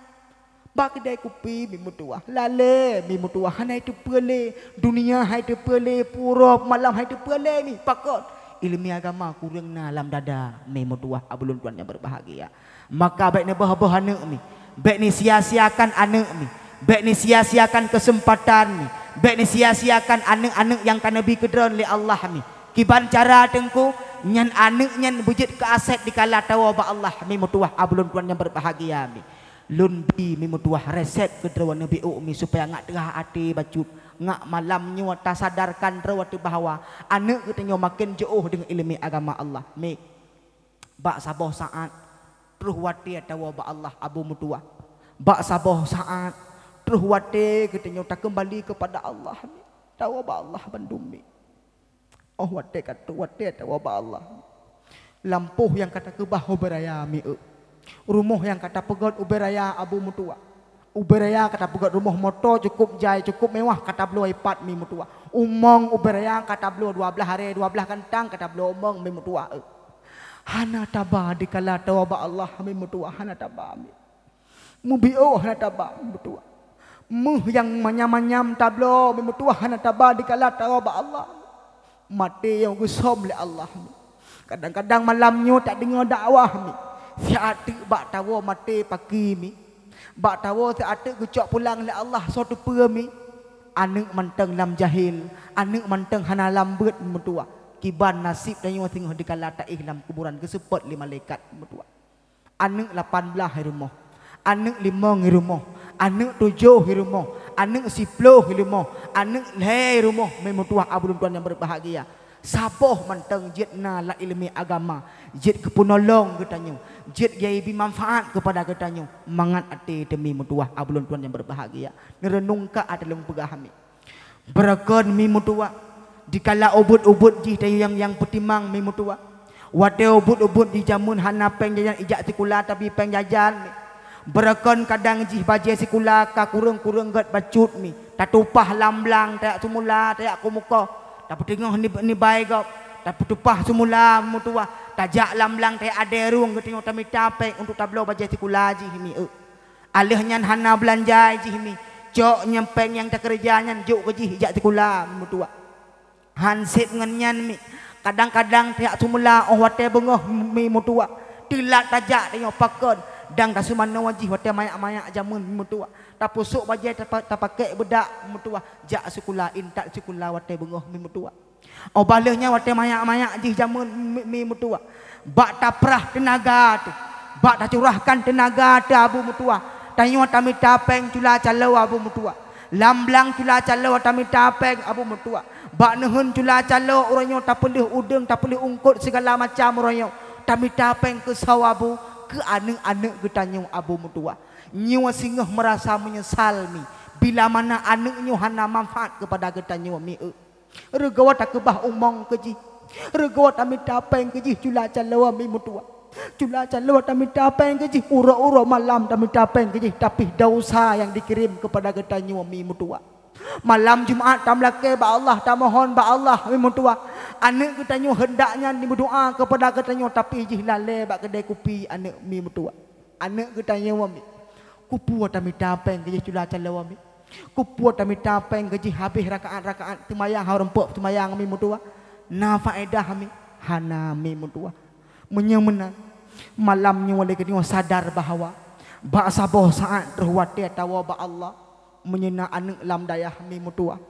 Ba kedai kopi mi mutua. Lale mi mutua. Hanai tu pele. Dunia hai tu pele. Pura malam hai tu pele mi. Pakot. Ilmu agama kurang dalam dada. Mi mutua. Abulun tuan yang berbahagia. Maka baik ni bah-bah anak mi. Baik ni sia-siakan anak mi. Baik ni sia-siakan kesempatan mi. Baik ni sia-siakan anak-anak yang kan Nabi kedron oleh Allah mi. Kiban cara tengku. Nyan anak nyan bujit ke aset di kala tawa ba Allah mi mutua. Abulun tuan yang berbahagia mi. Lun bi mi mutuah resep ke drawa Nabi mi supaya ngak terah hati bacut ngak malamnya ta sadarkan drawa tu bahawa anak kita makin jauh dengan ilmu agama Allah mi bak saboh saat terus wati tawa ba Allah abu mutuah bak saboh saat terus wati kita tak kembali kepada Allah mi tawa ba Allah bandum mi oh wati kata wati tawa ba Allah lampuh yang kata kebahu beraya mi rumah yang kata pegot uberaya abu mutua. Uberaya kata pegot rumah motor cukup jai cukup mewah kata belu iPad mi mutua. Umong uberaya kata belu 12 hari 12 kentang kata belu umong mi mutua. Hana taba dikala tawa ba Allah mi mutua hana taba mi. Mubio hana taba mi mutua. Muh yang manyam-manyam tablo mi mutua hana taba dikala tawa ba Allah. Mati yang gusom le Allah mi. Kadang-kadang malamnya tak dengar dakwah mi. Si atik bak tawa mati pagi mi. Bak tawa si atik gucok pulang le Allah suatu mi. Anak manteng lam jahil. Anak manteng hana lambut mutua. Kiban nasib dan yang tengah di kala tak dalam kuburan kesepet li malaikat mutua. Anak 18 hari rumah. Anak 5 hari rumah. Anak 7 hari rumah. Anak 10 hari rumah. Anak hari rumah. Memutua abulun tuan yang berbahagia. Saboh manteng jid na la ilmi agama. Jid kepunolong katanya. Jid yai manfaat kepada katanya. Mangat ati demi mutuah abulun tuan yang berbahagia. Nerenungka adalah pegahami. Berakon mi mutuah. Dikala ubud-ubud jih yang petimang mi mutuah. Wate ubud-ubud di jamun hana peng jajan ijak sikula tapi peng jajan. Berakon kadang jih bajai sikula ka kurung-kurung gat bacut mi. Tatupah lamblang tak semula tak kumuka. Tak tengok ni baik kau. Tak tupah semula mutua. Tajak lamblang teh ada ruang ke tengok kami capek untuk tablo baca sikula ji ni. Alihnya hana belanja ji ni. Cok nyempeng yang tak kerjanya juk ke ji jak sikula mutua. Hansip ngenyan mi. Kadang-kadang teh semula oh wate bengah mi mutua. Tilak tajak tengok pakon. Dang tak semana wajih wate mayak-mayak jamun mutua. Tak pusuk bajai tak pakai bedak mutua. Jak sikula intak sikula wate bengah mi mutua. Oh balahnya wate mayak-mayak jih jamun mi mutua. Bak tak perah tenaga tu. Bak tak curahkan tenaga tu abu mutua. Tanyo tami tapeng cula calau abu mutua. Lamblang cula calau tami tapeng abu mutua. Bak nehun cula calau oranyo tak pelih udeng tak pelih ungkut segala macam oranyo. Tami tapeng ke sawabu ke anak-anak getanyo abu mutua. Nyawa singgah merasa menyesal mi. Bila mana anaknya hana manfaat kepada getanyo mi. Regawa tak kebah umong keji. Regawa tak minta peng keji cula calawa mi mutua. Cula calawa tak minta peng keji. Ura-ura malam tak minta peng keji. Tapi dosa yang dikirim kepada getanyo mi mutua. Malam Jumaat tak melake ba Allah tak mohon ba Allah mi mutua. Anak getanyo hendaknya ni berdoa kepada getanyo tapi jih lale ba kedai kopi anak mi mutua. Anak getanyo mi. Kupu tak minta peng keji cula calawa mi. Kupu tak minta peng keji habis rakaat-rakaat temayang haurempuk temayang mi mutua. Na faedah mi hana mi mutua. Menyemena malamnya wala kedino sadar bahawa ba saboh saat terwati tawa ba Allah menyena anak lam dayah mi mutua.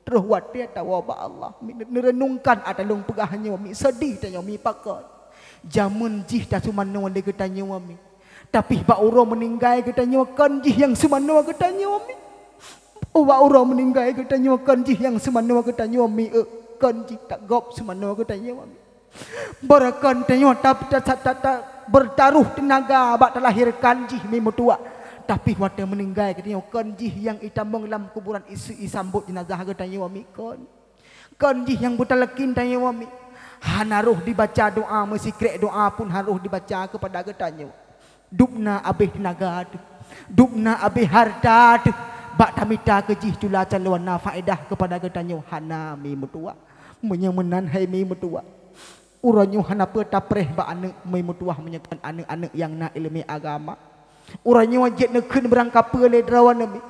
Terwati tawa ba Allah merenungkan adalung pegahnya mi sedih tanya mi pakot. Jamun jih ta sumano wala ketanya mi. Tapi ba uro meninggal ketanya kan jih yang sumano ketanya mi. Wa uro meninggal ketanya kan jih yang sumano ketanya mi kan jih tak gop sumano ketanya mi. Berakan tanya tak bertaruh tenaga bak terlahirkan jih mi mutua. Tapi wate meninggal ketanya kan jih yang itambang dalam kuburan isi sambut jenazah ketanya mi kan. Kan jih yang butalekin tanya mi. Hanaruh dibaca doa mesikret doa pun harus dibaca kepada ketanya. Dupna abih tenaga tu. Dupna abih harta tu. Bak tamita kejih cula calwana faedah kepada ketanya hana mi mutua. Menyemenan hai mi mutua. Uranyo hana peta preh ba anak mi mutua menyekan anak-anak yang na ilmu agama. Orangnya wajib nak kena berangkap le derawan mi.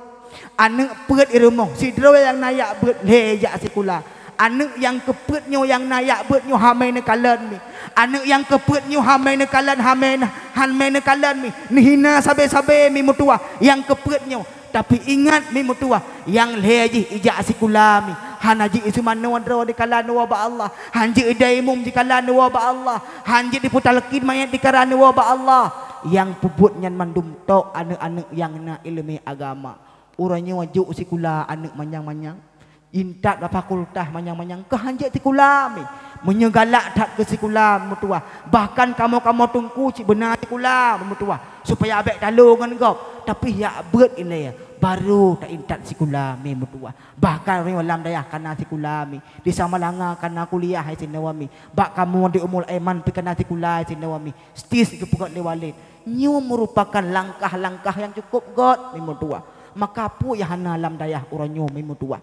Anak peut irumah si derawan yang nayak beut lejak sekula. Anak yang keputnya yang nayak beutnya hamai ne kalan mi. Anak yang keputnya hamai ne kalan hamai ne kalan mi. Nihina sabe-sabe mi mutua yang keputnya. Tapi ingat mi mutua yang leji ijak sekula mi. Hanaji isumana wadra di kalan wa ba Allah. Hanji idaimum di kalan wa ba Allah. Hanji diputalkin mayat di kalan wa ba Allah. Yang puputnya mandum tok anak-anak yang na ilmu agama. Orangnya wajib sekula anak manyang-manyang. Intat da fakultas manyang-manyang ke hanjat sekula mi. Menyegalak tak ke sekula mutua. Bahkan kamu tunggu cik benar sekula mutua. Supaya abek talungan kau. Tapi ya beut ini ya. Baru tak intat sekula mi mutua. Bahkan orang walam dayah kana sekula mi. Di Samalanga kana kuliah hai sinawami. Bak kamu di Umul Aiman pi kana sekula hai sinawami. Stis ke pukul lewalid. Nyu merupakan langkah-langkah yang cukup god mi mutua. Maka pu ya hana lam dayah uranyo mi mutua.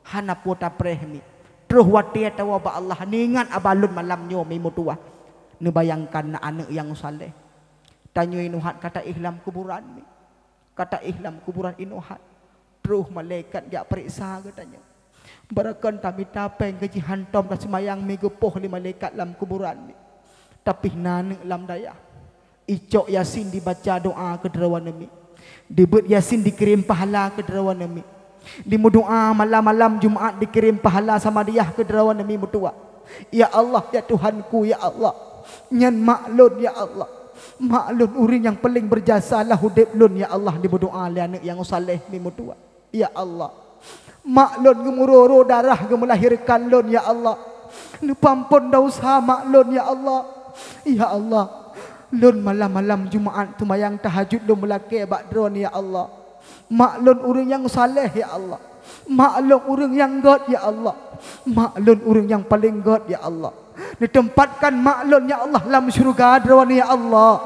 Hana pu ta prehmi. Terus watia tawa ba Allah ningan abalun malamnyo mi mutua. Nebayangkan na anak yang saleh. Tanyo inuhat kata ihlam kuburan mi. Kata ihlam kuburan inuhat. Terus malaikat dia periksa katanya. Barakan kami tapeng gaji hantom dan semayang mi gepoh li malaikat lam kuburan mi. Tapi nanek lam dayah. Icok Yasin dibaca doa ke derawan mi. Dibut Yasin dikirim pahala ke derawan mi. Di doa malam-malam Jumaat dikirim pahala sama dia ke derawan mi mutua. Ya Allah ya Tuhanku ya Allah. Nyan maklun ya Allah. Maklun urin yang paling berjasa lah hudib lun ya Allah di berdoa li anak yang saleh mi mutua. Ya Allah. Maklun gemuroro darah gemelahirkan lun ya Allah. Nu pampun dosa maklun ya Allah. Ya Allah. Lun malam-malam Jumaat tumayang tahajud lun melake bakdron ya Allah. Maklun urin yang saleh ya Allah. Maklun urin yang god ya Allah. Maklun urin yang paling god ya Allah. Ditempatkan maklun ya Allah dalam syurga dron ya Allah.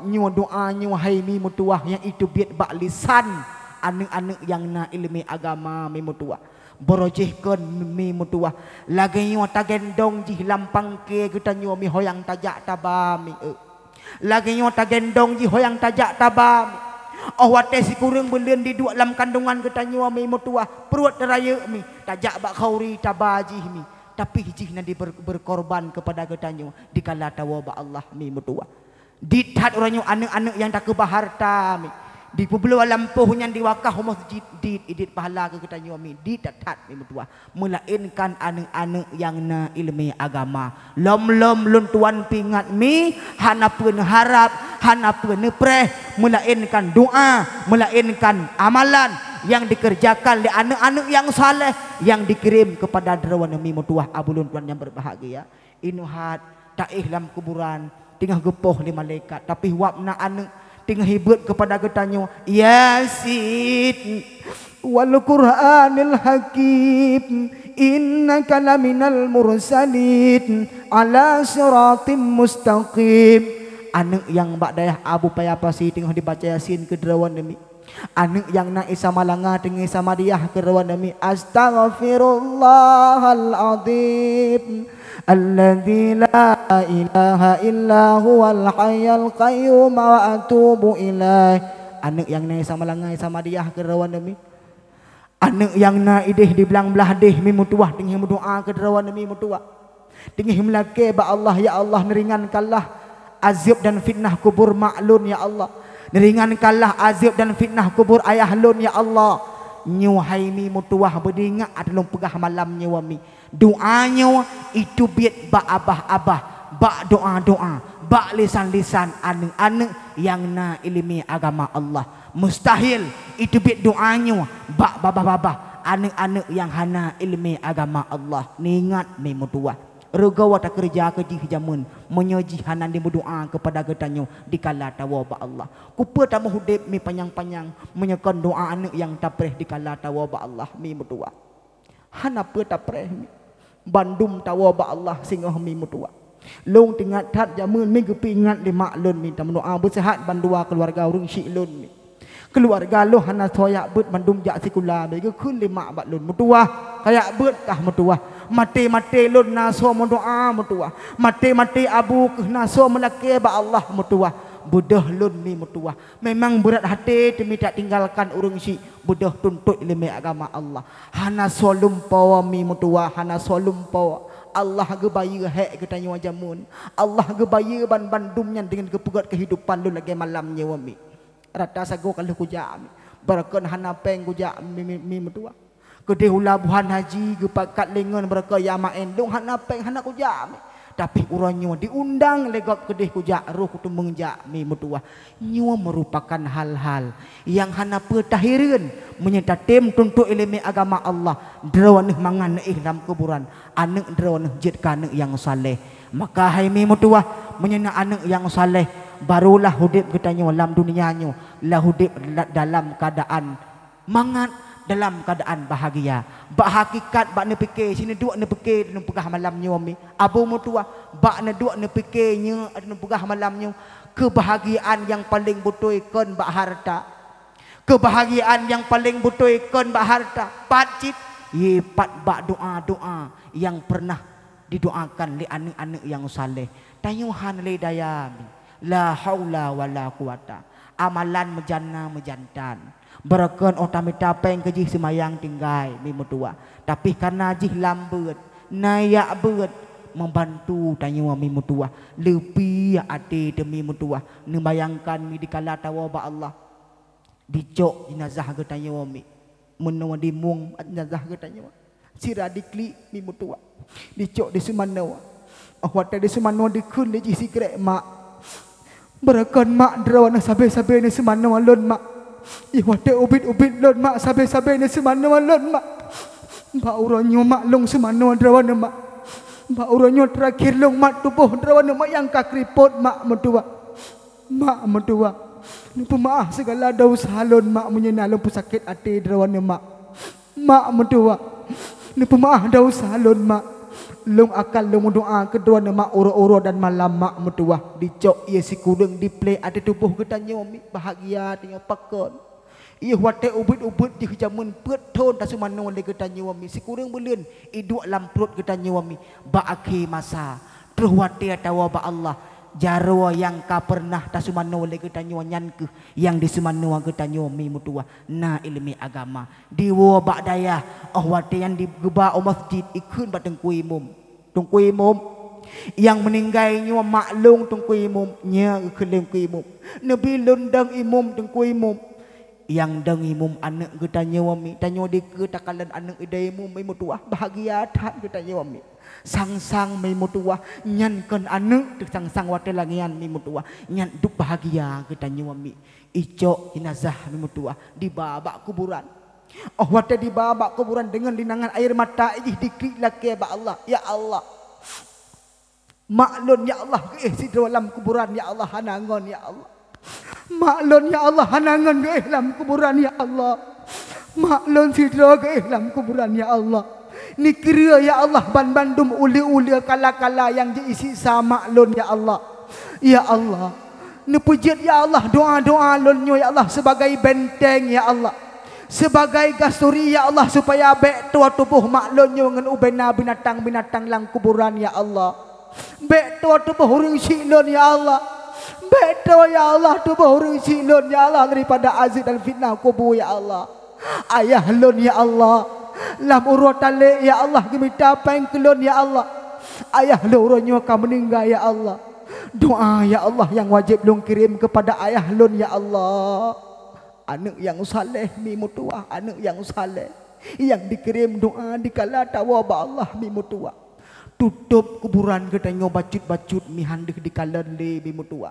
Nyu doa nyu hai mi mutuah yang itu biat bak lisan anak-anak yang na ilmu agama mi mutuah. Borojehkeun mi mutuah. Lagi nyu tagendong ji lampang ke kita nyu mi hoyang tajak tabami. Lagi nyu tagendong ji hoyang tajak tabami. Oh wate si kurang belian di dua dalam kandungan kita nyu mi mutuah. Perut raya mi tajak bak khauri tabaji mi. Tapi hijih nanti berkorban kepada ketanyo dikala tawa ba Allah mi mutua. Dithat orangnya anak-anak yang tak kebaharta mi. Di pebelu lampuhnya diwakah masjid idit pahala ke ketanyo mi dithat mi mutua. Melainkan anak-anak yang na ilmu agama. Lom-lom lun tuan pingat mi hana pun harap, hana pun preh, melainkan doa, melainkan amalan yang dikerjakan oleh anak-anak yang saleh yang dikirim kepada derawan mi mutuah abulun tuan yang berbahagia. Inuhat tak ihlam kuburan tinggal gepoh di malaikat tapi wapna anak tinggal hibut kepada getanyo Yasin wal Qur'anil Hakim innaka laminal mursalin ala siratim mustaqim. Anak yang bak dayah abu payapasi tinggal dibaca Yasin ke derawan mi. Anak yang na isa malanga tinggi sama dia kerawan demi astaghfirullahal azim alladzi la ilaha illa huwal hayyul qayyum wa atubu ilaih. Anak yang na isa malanga sama dia kerawan demi. Anak yang na idih di belang belah deh mi mutuah tinggi berdoa kerawan demi mutuah. Tinggi melake ba Allah ya Allah neringankanlah azab dan fitnah kubur maklun ya Allah. Neringankanlah azab dan fitnah kubur ayah lun ya Allah. Nyu haimi mutuah berdingat adalah pegah malamnya wami. Doanya itu biat ba abah-abah, ba doa-doa, ba lisan-lisan anak-anak yang na ilmi agama Allah. Mustahil itu biat doanya ba babah-babah anak-anak yang hana ilmi agama Allah. Ningat mi mutuah. Regawa tak kerja ke jamun menyoji hanan di berdoa kepada getanyo dikala tawa ba Allah. Kupa tamu hudib mi panjang-panjang menyekan doa anak yang tapreh dikala tawa ba Allah mi mutua. Hana pe tapreh mi bandum tawa ba Allah singoh mi mutua. Long tingat tat jamun mi gepi ingat di maklun mi tam doa bersehat bandua keluarga urang syilun mi. Keluarga lo hana soyak bet bandum jak sikula be ke kun lima bat lun mutua kayak bet kah mutua. Mati-mati lun naso mendoa mutua. Mati-mati abu ke naso melake ba Allah mutua. bedah lun mi mutuah. Memang berat hati demi tak tinggalkan urang si bedah tuntut ilmu agama Allah. Hana solum pawa mi mutuah, hana solum pawa. Allah gebaya hek ketanya wajamun. Allah gebaya ban bandumnya dengan kepegat kehidupan lu lagi malamnya wami. Rata sago kalau kuja mi. Barakan hana peng kuja mi mutuah. Kedeh ulabuhan haji gepakat lengan beraka yama endong hana peng hana kuja mi. Tapi urannya diundang legak kedih kuja roh tu mengjak mi mutuah. Nyo merupakan hal-hal yang hana petahireun menyata tem tuntut ilmu agama Allah. Drawaneh mangan dalam kuburan. Anak drawaneh jid kanek yang saleh. Maka hai mi mutuah menyena anak yang saleh barulah hidup kita nyo dalam dunianyo. Lah hidup dalam keadaan mangat, dalam keadaan bahagia. Bak hakikat bak ne fikir sini duk ne fikir ne pegah malamnya mi. Abu mutua bak ne duk ne fikirnya ne pegah malamnya. Kebahagiaan yang paling butuhkan bak harta. Kebahagiaan yang paling butuhkan bak harta. Pacit ye pat bak doa-doa yang pernah didoakan li anak-anak yang saleh. Tayuhan le daya la haula wala quwata. Amalan mejantan. Berakan otamita peng kejih semayang tinggai mi mutua. Tapi karena jih lambat nayak bet membantu tanya mi mutua. Lebih ade demi mutua. Nembayangkan mi dikala tawa ba Allah. Dicok jenazah ke tanya mi. Menua dimung jenazah ke tanya. Sira dikli mi mutua. Dicok di semanawa. Awat di semanawa dikun di sikrek mak. Berakan mak drawana sabe-sabe ni semanawa lon mak. Iwate ubit-ubit lon mak sabe-sabe ni semana lon mak. Mbak uranyo mak long semana drawana mak. Mbak uranyo terakhir long mak tubuh drawana mak yang kakripot mak mentua. Mak mentua. Ni pemaaf segala dosa lon mak menyena long pusakit hati drawana mak. Mak mentua. Ni pemaaf dosa lon mak. Long akan long doa kedua mak uro-uro dan malam mak mentua. Dicok ia si kudeng di play ada tubuh ketanya mi bahagia tengok pakon. Ia wate ubit-ubit di jamun peton tak semana le ketanya mi si kudeng belun iduk lam perut ketanya mi ba akhir masa. Terus wate tawa ba Allah jarwa yang ka pernah tak semana le ketanya nyan ke yang di semana ketanya mi mutua na ilmi agama. Diwo ba daya wate yang di geba masjid ikun bateng kuimum. Tungku imum yang meninggalnya maklum tungku imumnya kelim ku imum nabi lundang imum tungku imum yang dang imum anak getanya wami tanyo di ke takalan anak idai imum mai mutuah bahagia tak getanya wami sang-sang mai mutuah nyankan anak tek sang-sang wate langian mai mutuah nyan duk bahagia getanya wami icok jenazah mai mutuah di babak kuburan. Wate di babak kuburan dengan linangan air mata ih dikrik laki ba Allah. Ya Allah. Maklun ya Allah ke si dalam kuburan ya Allah hanangan ya Allah. Maklun ya Allah hanangan ke dalam kuburan ya Allah. Maklun si ke dalam kuburan ya Allah. Ni kira ya Allah ban bandum uli-uli kala-kala yang diisi sama maklun ya Allah. Ya Allah. Ni pujit ya Allah doa-doa lunyo ya Allah sebagai benteng ya Allah. Sebagai gasturi ya Allah supaya bek tua tubuh maklunnya dengan ubena binatang-binatang lang kuburan ya Allah. Bek tua tubuh hurung silon ya Allah. Bek tua ya Allah tubuh hurung silon ya Allah daripada azab dan fitnah kubur ya Allah. Ayah lon ya Allah. Lam urut talik ya Allah gemita peng kelon ya Allah. Ayah lon urutnya akan meninggal ya Allah. Doa ya Allah yang wajib lon kirim kepada ayah lon ya Allah. Anak yang saleh mi mutua, anak yang saleh yang dikirim doa dikala tawa ba Allah mi mutua. Tutup kuburan ketanya bacut-bacut mi handek dikala le mi mutua.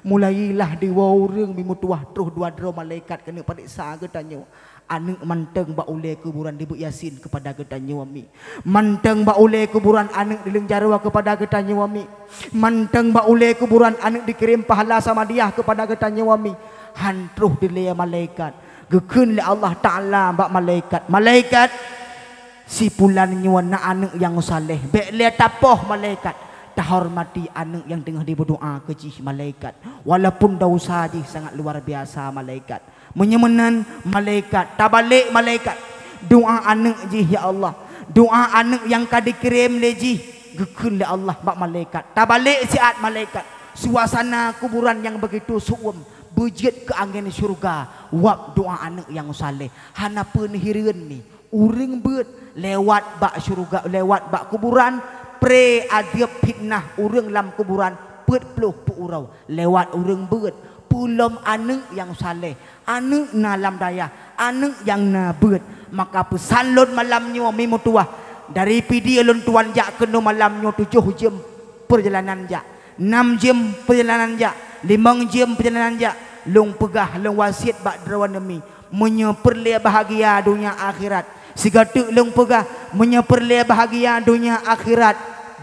Mulailah diwaureng mi mutua terus dua dro malaikat kena periksa ketanya. Anak manteng ba ule kuburan dibu Yasin kepada ketanya mi. Manteng ba ule kuburan anak dileng jarwa kepada ketanya mi. Manteng ba ule kuburan anak dikirim pahala sama dia kepada ketanya mi. Hantruh dilaya malaikat gekun le Allah Ta'ala bak malaikat si pulan nyuan anak yang saleh bek le tapoh malaikat tahormati anak yang tengah berdoa kecih malaikat walaupun dosa je sangat luar biasa malaikat menyemenan malaikat tabalik malaikat doa anak je ya Allah doa anak yang ka dikirim le je gekun le Allah bak malaikat tabalik siat malaikat suasana kuburan yang begitu suam, bejit ke angin syurga, wab doa anak yang saleh. Hana penhireun ni, uring beut lewat bak syurga, lewat bak kuburan, pre adab fitnah uring lam kuburan, peut peluh pu urau, lewat uring beut, pulom anak yang saleh, anak na lam daya, anak yang na beut, maka pesan lon malamnya mimu tuah dari pidi lon tuan jak kena malamnya 7 jam perjalanan jak, 6 jam perjalanan jak, 5 jam perjalanan jak, long pegah long wasiat bak derawan demi menyeperlia bahagia dunia akhirat. Sigatuk long pegah menyeperlia bahagia dunia akhirat,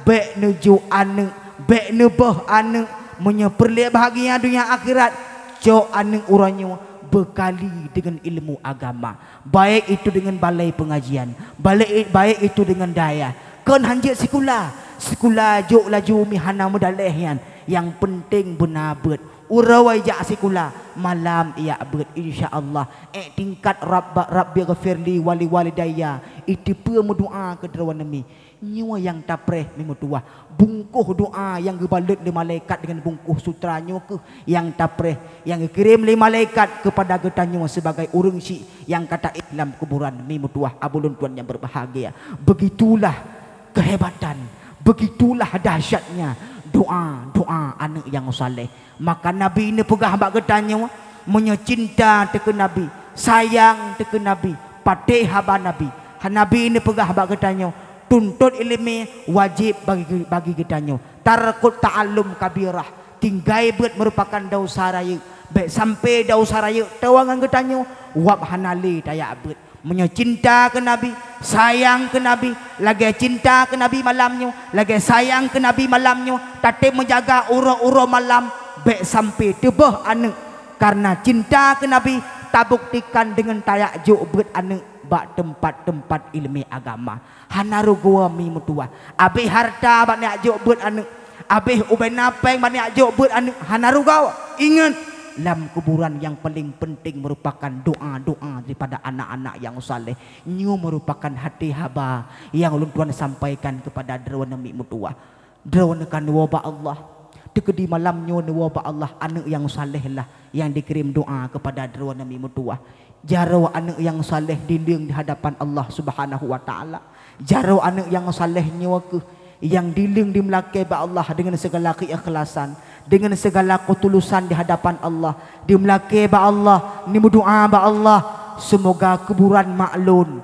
baik nuju anak, baik nebah anak menyeperlia bahagia dunia akhirat. Jo anak uranya bekali dengan ilmu agama, baik itu dengan balai pengajian, baik itu dengan daya. Kon hanjit sekolah jok laju mihana mudalehyan, yang penting benar beut urawai jak sekolah malam ia beut insyaallah tingkat rabbi ghafirli wali walidayya itu pe doa ke derawan nami nyawa yang tapreh memutuah bungkuh doa yang gebalut di malaikat dengan bungkuh sutranya ke yang tapreh yang kirim li malaikat kepada getanyo sebagai urang si yang kata Islam kuburan memutuah abulun tuan yang berbahagia. Begitulah kehebatan, begitulah dahsyatnya doa anak yang saleh. Maka Nabi ini pegah bak getanyo menyecinta teke Nabi, sayang teke Nabi, patih haba Nabi. Nabi ini pegah bak getanyo tuntut ilmi wajib bagi getanyo. Tarkut ta'allum kabirah, tinggai beut merupakan dosa raya. Baik sampai dosa raya tawangan getanyo wab hanali daya beut. Menyecinta ke Nabi, sayang ke Nabi, lagi cinta ke Nabi malamnya, lagi sayang ke Nabi malamnya, tatip menjaga ura-ura malam, baik sampai tebah anak. Karena cinta ke Nabi, tak buktikan dengan tayak juk beut anak bak tempat-tempat ilmi agama. Hanaru gua mi mutua, abih harta bak nak juk beut anak, abih ubay napeng bak nak juk beut anak. Hanaru gua ingat dalam kuburan yang paling penting merupakan doa-doa daripada anak-anak yang saleh. Nyu merupakan hati haba yang ulun tuan sampaikan kepada derawan nami mutua. Derawan kan wabak Allah. Dekedi malamnya wabak Allah anak yang saleh lah yang dikirim doa kepada derawan nami mutua. Jaro anak yang saleh diling di hadapan Allah Subhanahu wa taala. Jaro anak yang salehnya ke yang diling di melakai ba Allah dengan segala keikhlasan, dengan segala ketulusan di hadapan Allah, di melakai ba Allah, ni berdoa ba Allah semoga kuburan maklun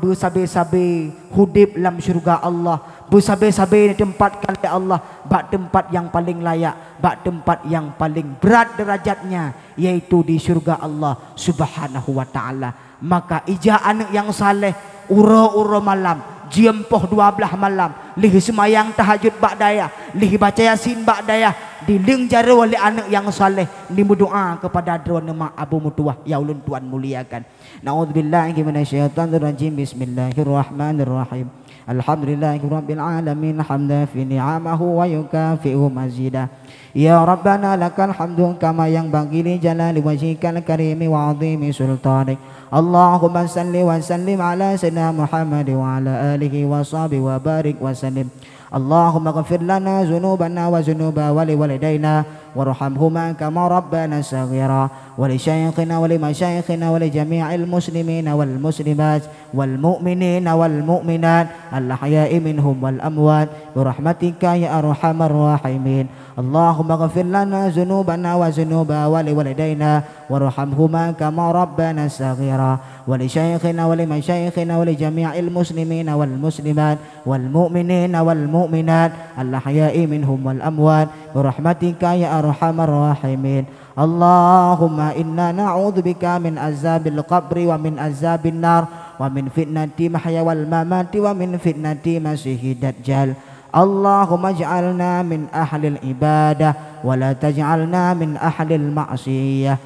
bersabe-sabe hudib dalam syurga Allah, bersabe-sabe ditempatkan oleh Allah bak tempat yang paling layak, bak tempat yang paling berat derajatnya, yaitu di syurga Allah Subhanahu wa taala. Maka ija anak yang saleh ura-ura malam, jempoh 12 malam, lih semayang tahajud bak daya, lih baca yasin bak daya, diling jara oleh anak yang saleh, ni berdoa kepada derawan nama Abu Mutuah ya ulun tuan muliakan. Na'udzubillahi minasyaitonir rajim. Bismillahirrahmanirrahim. Alhamdulillahirabbil alamin hamdan fi ni'amahu wa yukafi'u mazidah. Ya Rabbana lakal hamdu kama yanbaghi li jalali wajhikal karimi wa 'azimi sultanik. Allahumma salli wa sallim ala sayyidina Muhammad wa ala alihi wa sahbihi wa barik wa sallim. Allahumma ghfir lana dzunubana wa dzunuba waliwalidayna warhamhuma kama rabbana saghira wa li syayikhina wa li masyayikhina wa li jami'il muslimina wal muslimat wal mu'minina wal mu'minat al ahya'i minhum wal amwat bi rahmatika ya arhamar rahimin. Allahumma ghfir lana dzunubana wa dzunuba waliwalidayna warhamhuma kama rabbana saghira wa li syayikhina wa li masyayikhina wa li jami'il muslimina wal muslimat wal mu'minina wal mu'minat al ahya'i minhum wal amwat bi rahmatika ya arhamar rahimin. Allahumma inna na'udzubika min azabil qabri wa min azabin nar wa min fitnati mahya wal mamati wa min fitnati masihid dajjal. Allahumma ij'alna min ahlil ibadah wa la taj'alna min ahlil ma'siyah.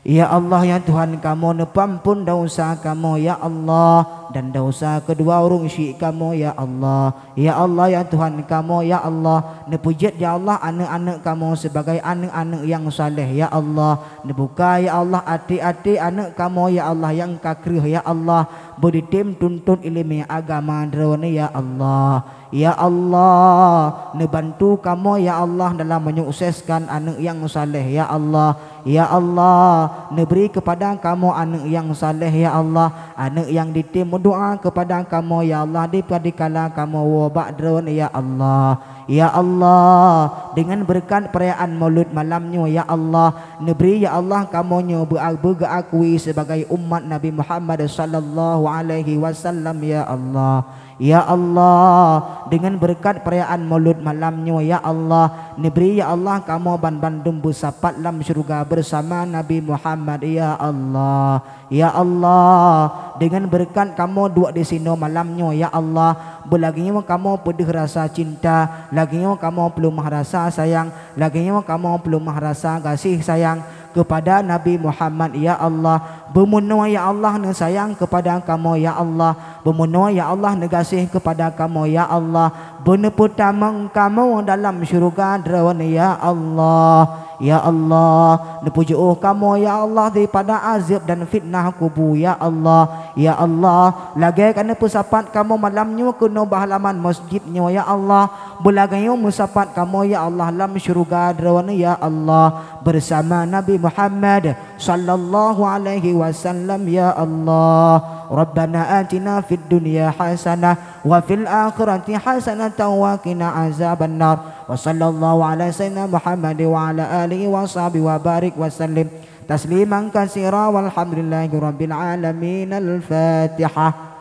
Ya Allah ya Tuhan kamu nepampun dosa kamu ya Allah, dan dosa kedua orang syik kamu ya Allah. Ya Allah ya Tuhan kamu ya Allah. Nepujit ya Allah anak-anak kamu sebagai anak-anak yang saleh ya Allah. Nebuka ya Allah hati-hati anak kamu ya Allah yang kakrih ya Allah. Beri tim tuntut ilmu agama drone ya Allah. Ya Allah, nebantu kamu ya Allah dalam menyukseskan anak yang saleh ya Allah. Ya Allah, neberi kepada kamu anak yang saleh ya Allah. Anak yang ditim doa kepada kamu ya Allah dikala kamu wabak drone ya Allah. Ya Allah, dengan berkat perayaan Maulid malamnya ya Allah, neberi ya Allah kamu berakui sebagai umat Nabi Muhammad sallallahu alaihi wasallam ya Allah. Ya Allah, dengan berkat perayaan Maulid malamnya ya Allah, neberi ya Allah kamu bandum bersapat dalam syurga bersama Nabi Muhammad ya Allah. Ya Allah, dengan berkat kamu duduk di sini malamnya ya Allah, belaginya kamu pedih rasa cinta, laginya kamu belum merasa sayang, laginya kamu belum merasa kasih sayang kepada Nabi Muhammad ya Allah. Bermunua ya Allah ne sayang kepada kamu ya Allah. Bermunua ya Allah negasih kepada kamu ya Allah. Beneputamang kamu dalam syurga drawan ya Allah. Ya Allah, nepujuh kamu ya Allah daripada azab dan fitnah kubur ya Allah. Ya Allah, lagi kerana pesapat kamu malamnya kena bahalaman masjidnya ya Allah. Belaganya musapat kamu ya Allah dalam syurga drawan ya Allah bersama Nabi Muhammad sallallahu alaihi wasallam ya Allah. Rabbana atina fid dunya hasanah wa fil akhirati hasanatan wa qina azabannar. Wa sallallahu ala sayyidina Muhammad wa ala alihi wa sahbihi wa barik wa sallim tasliman katsira walhamdulillahi rabbil alamin. Al-Fatihah.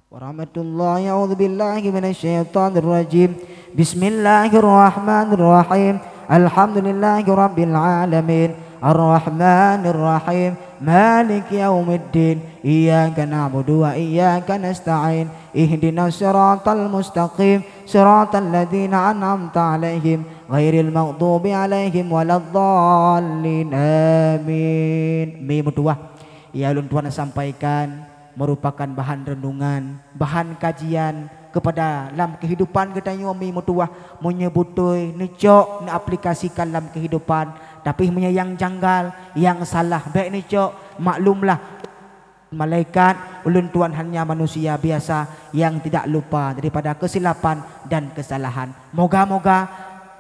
Warahmatullahi a'udzu billahi minasyaitonir rajim. Bismillahirrahmanirrahim. Alhamdulillahi rabbil alamin. Ar-Rahmanir Rahim. Malik yaumiddin. Iyyaka na'budu wa iyyaka nasta'in. Ihdinas siratal mustaqim. Siratal ladzina an'amta 'alaihim ghairil maghdubi 'alaihim waladdallin. Amin. Mimudwah ya ulun tuan sampaikan merupakan bahan renungan, bahan kajian kepada dalam kehidupan kita nyomi mutuah menyebutui necok na aplikasikan dalam kehidupan, tapi yang janggal yang salah baik necok maklumlah malaikat ulun tuan hanya manusia biasa yang tidak lupa daripada kesilapan dan kesalahan. Moga-moga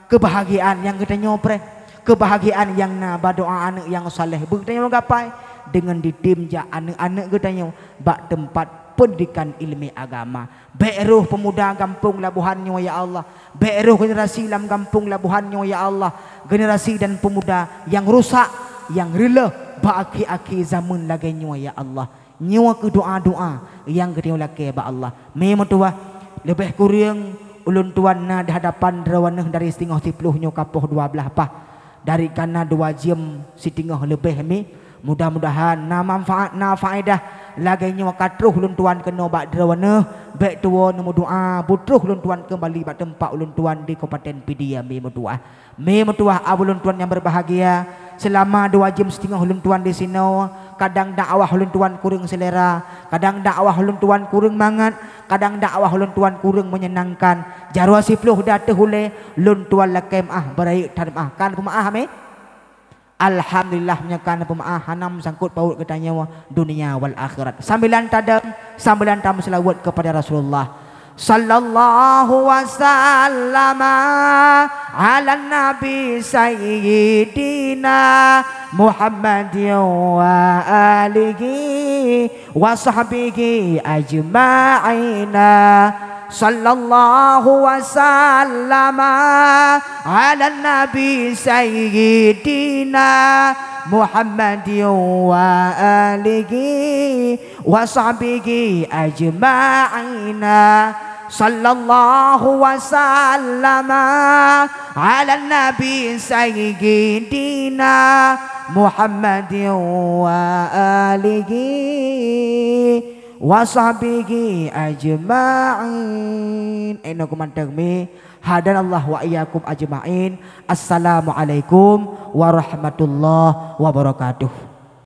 kebahagiaan yang kita nyopre, kebahagiaan yang na berdoa anak yang saleh bertanya gapai dengan ditimja anak-anak kita nyo bak tempat pendidikan ilmu agama. Beruh pemuda kampung Labuhannya ya Allah. Beruh generasi dalam kampung Labuhannya ya Allah. Generasi dan pemuda yang rusak, yang rela baki-aki zaman laganya ya Allah. Nyawa ke doa-doa yang kita laki ba Allah. Memang tua lebih kurang ulun tuan na di hadapan rawanah dari setengah 10 kapoh 12 pah. Dari kana 2 jam setengah lebih mi. Mudah-mudahan na manfaat na faedah laganya wakatruh ulun tuan kena bak drawana baik tua nemu doa butruh ulun tuan kembali bak tempat ulun tuan di Kabupaten Pidia memetuah ulun tuan yang berbahagia selama 2 jam setengah ulun tuan di sini. Kadang dakwah ulun tuan kurang selera, kadang dakwah ulun tuan kurang mangat, kadang dakwah ulun tuan kurang menyenangkan. Jarwa sipluh dateh ule ulun tuan lakem beraik tanam kan pemaah alhamdulillah menyakan pemaah hanam sangkut paut katanya dunia wal akhirat. Sambilan tadam selawat kepada Rasulullah sallallahu wasallama ala nabi sayyidina Muhammad wa alihi wa sahbihi ajma'ina. Sallallahu wasallama ala nabi sayyidina Muhammad wa alihi wa sahbihi ajma'ina. Sallallahu wasallama ala nabi sayyidina Muhammad wa alihi wa sahbihi ajma'in. Innakum antagmi hadanallahu wa iyyakum ajma'in. Assalamualaikum warahmatullahi wabarakatuh.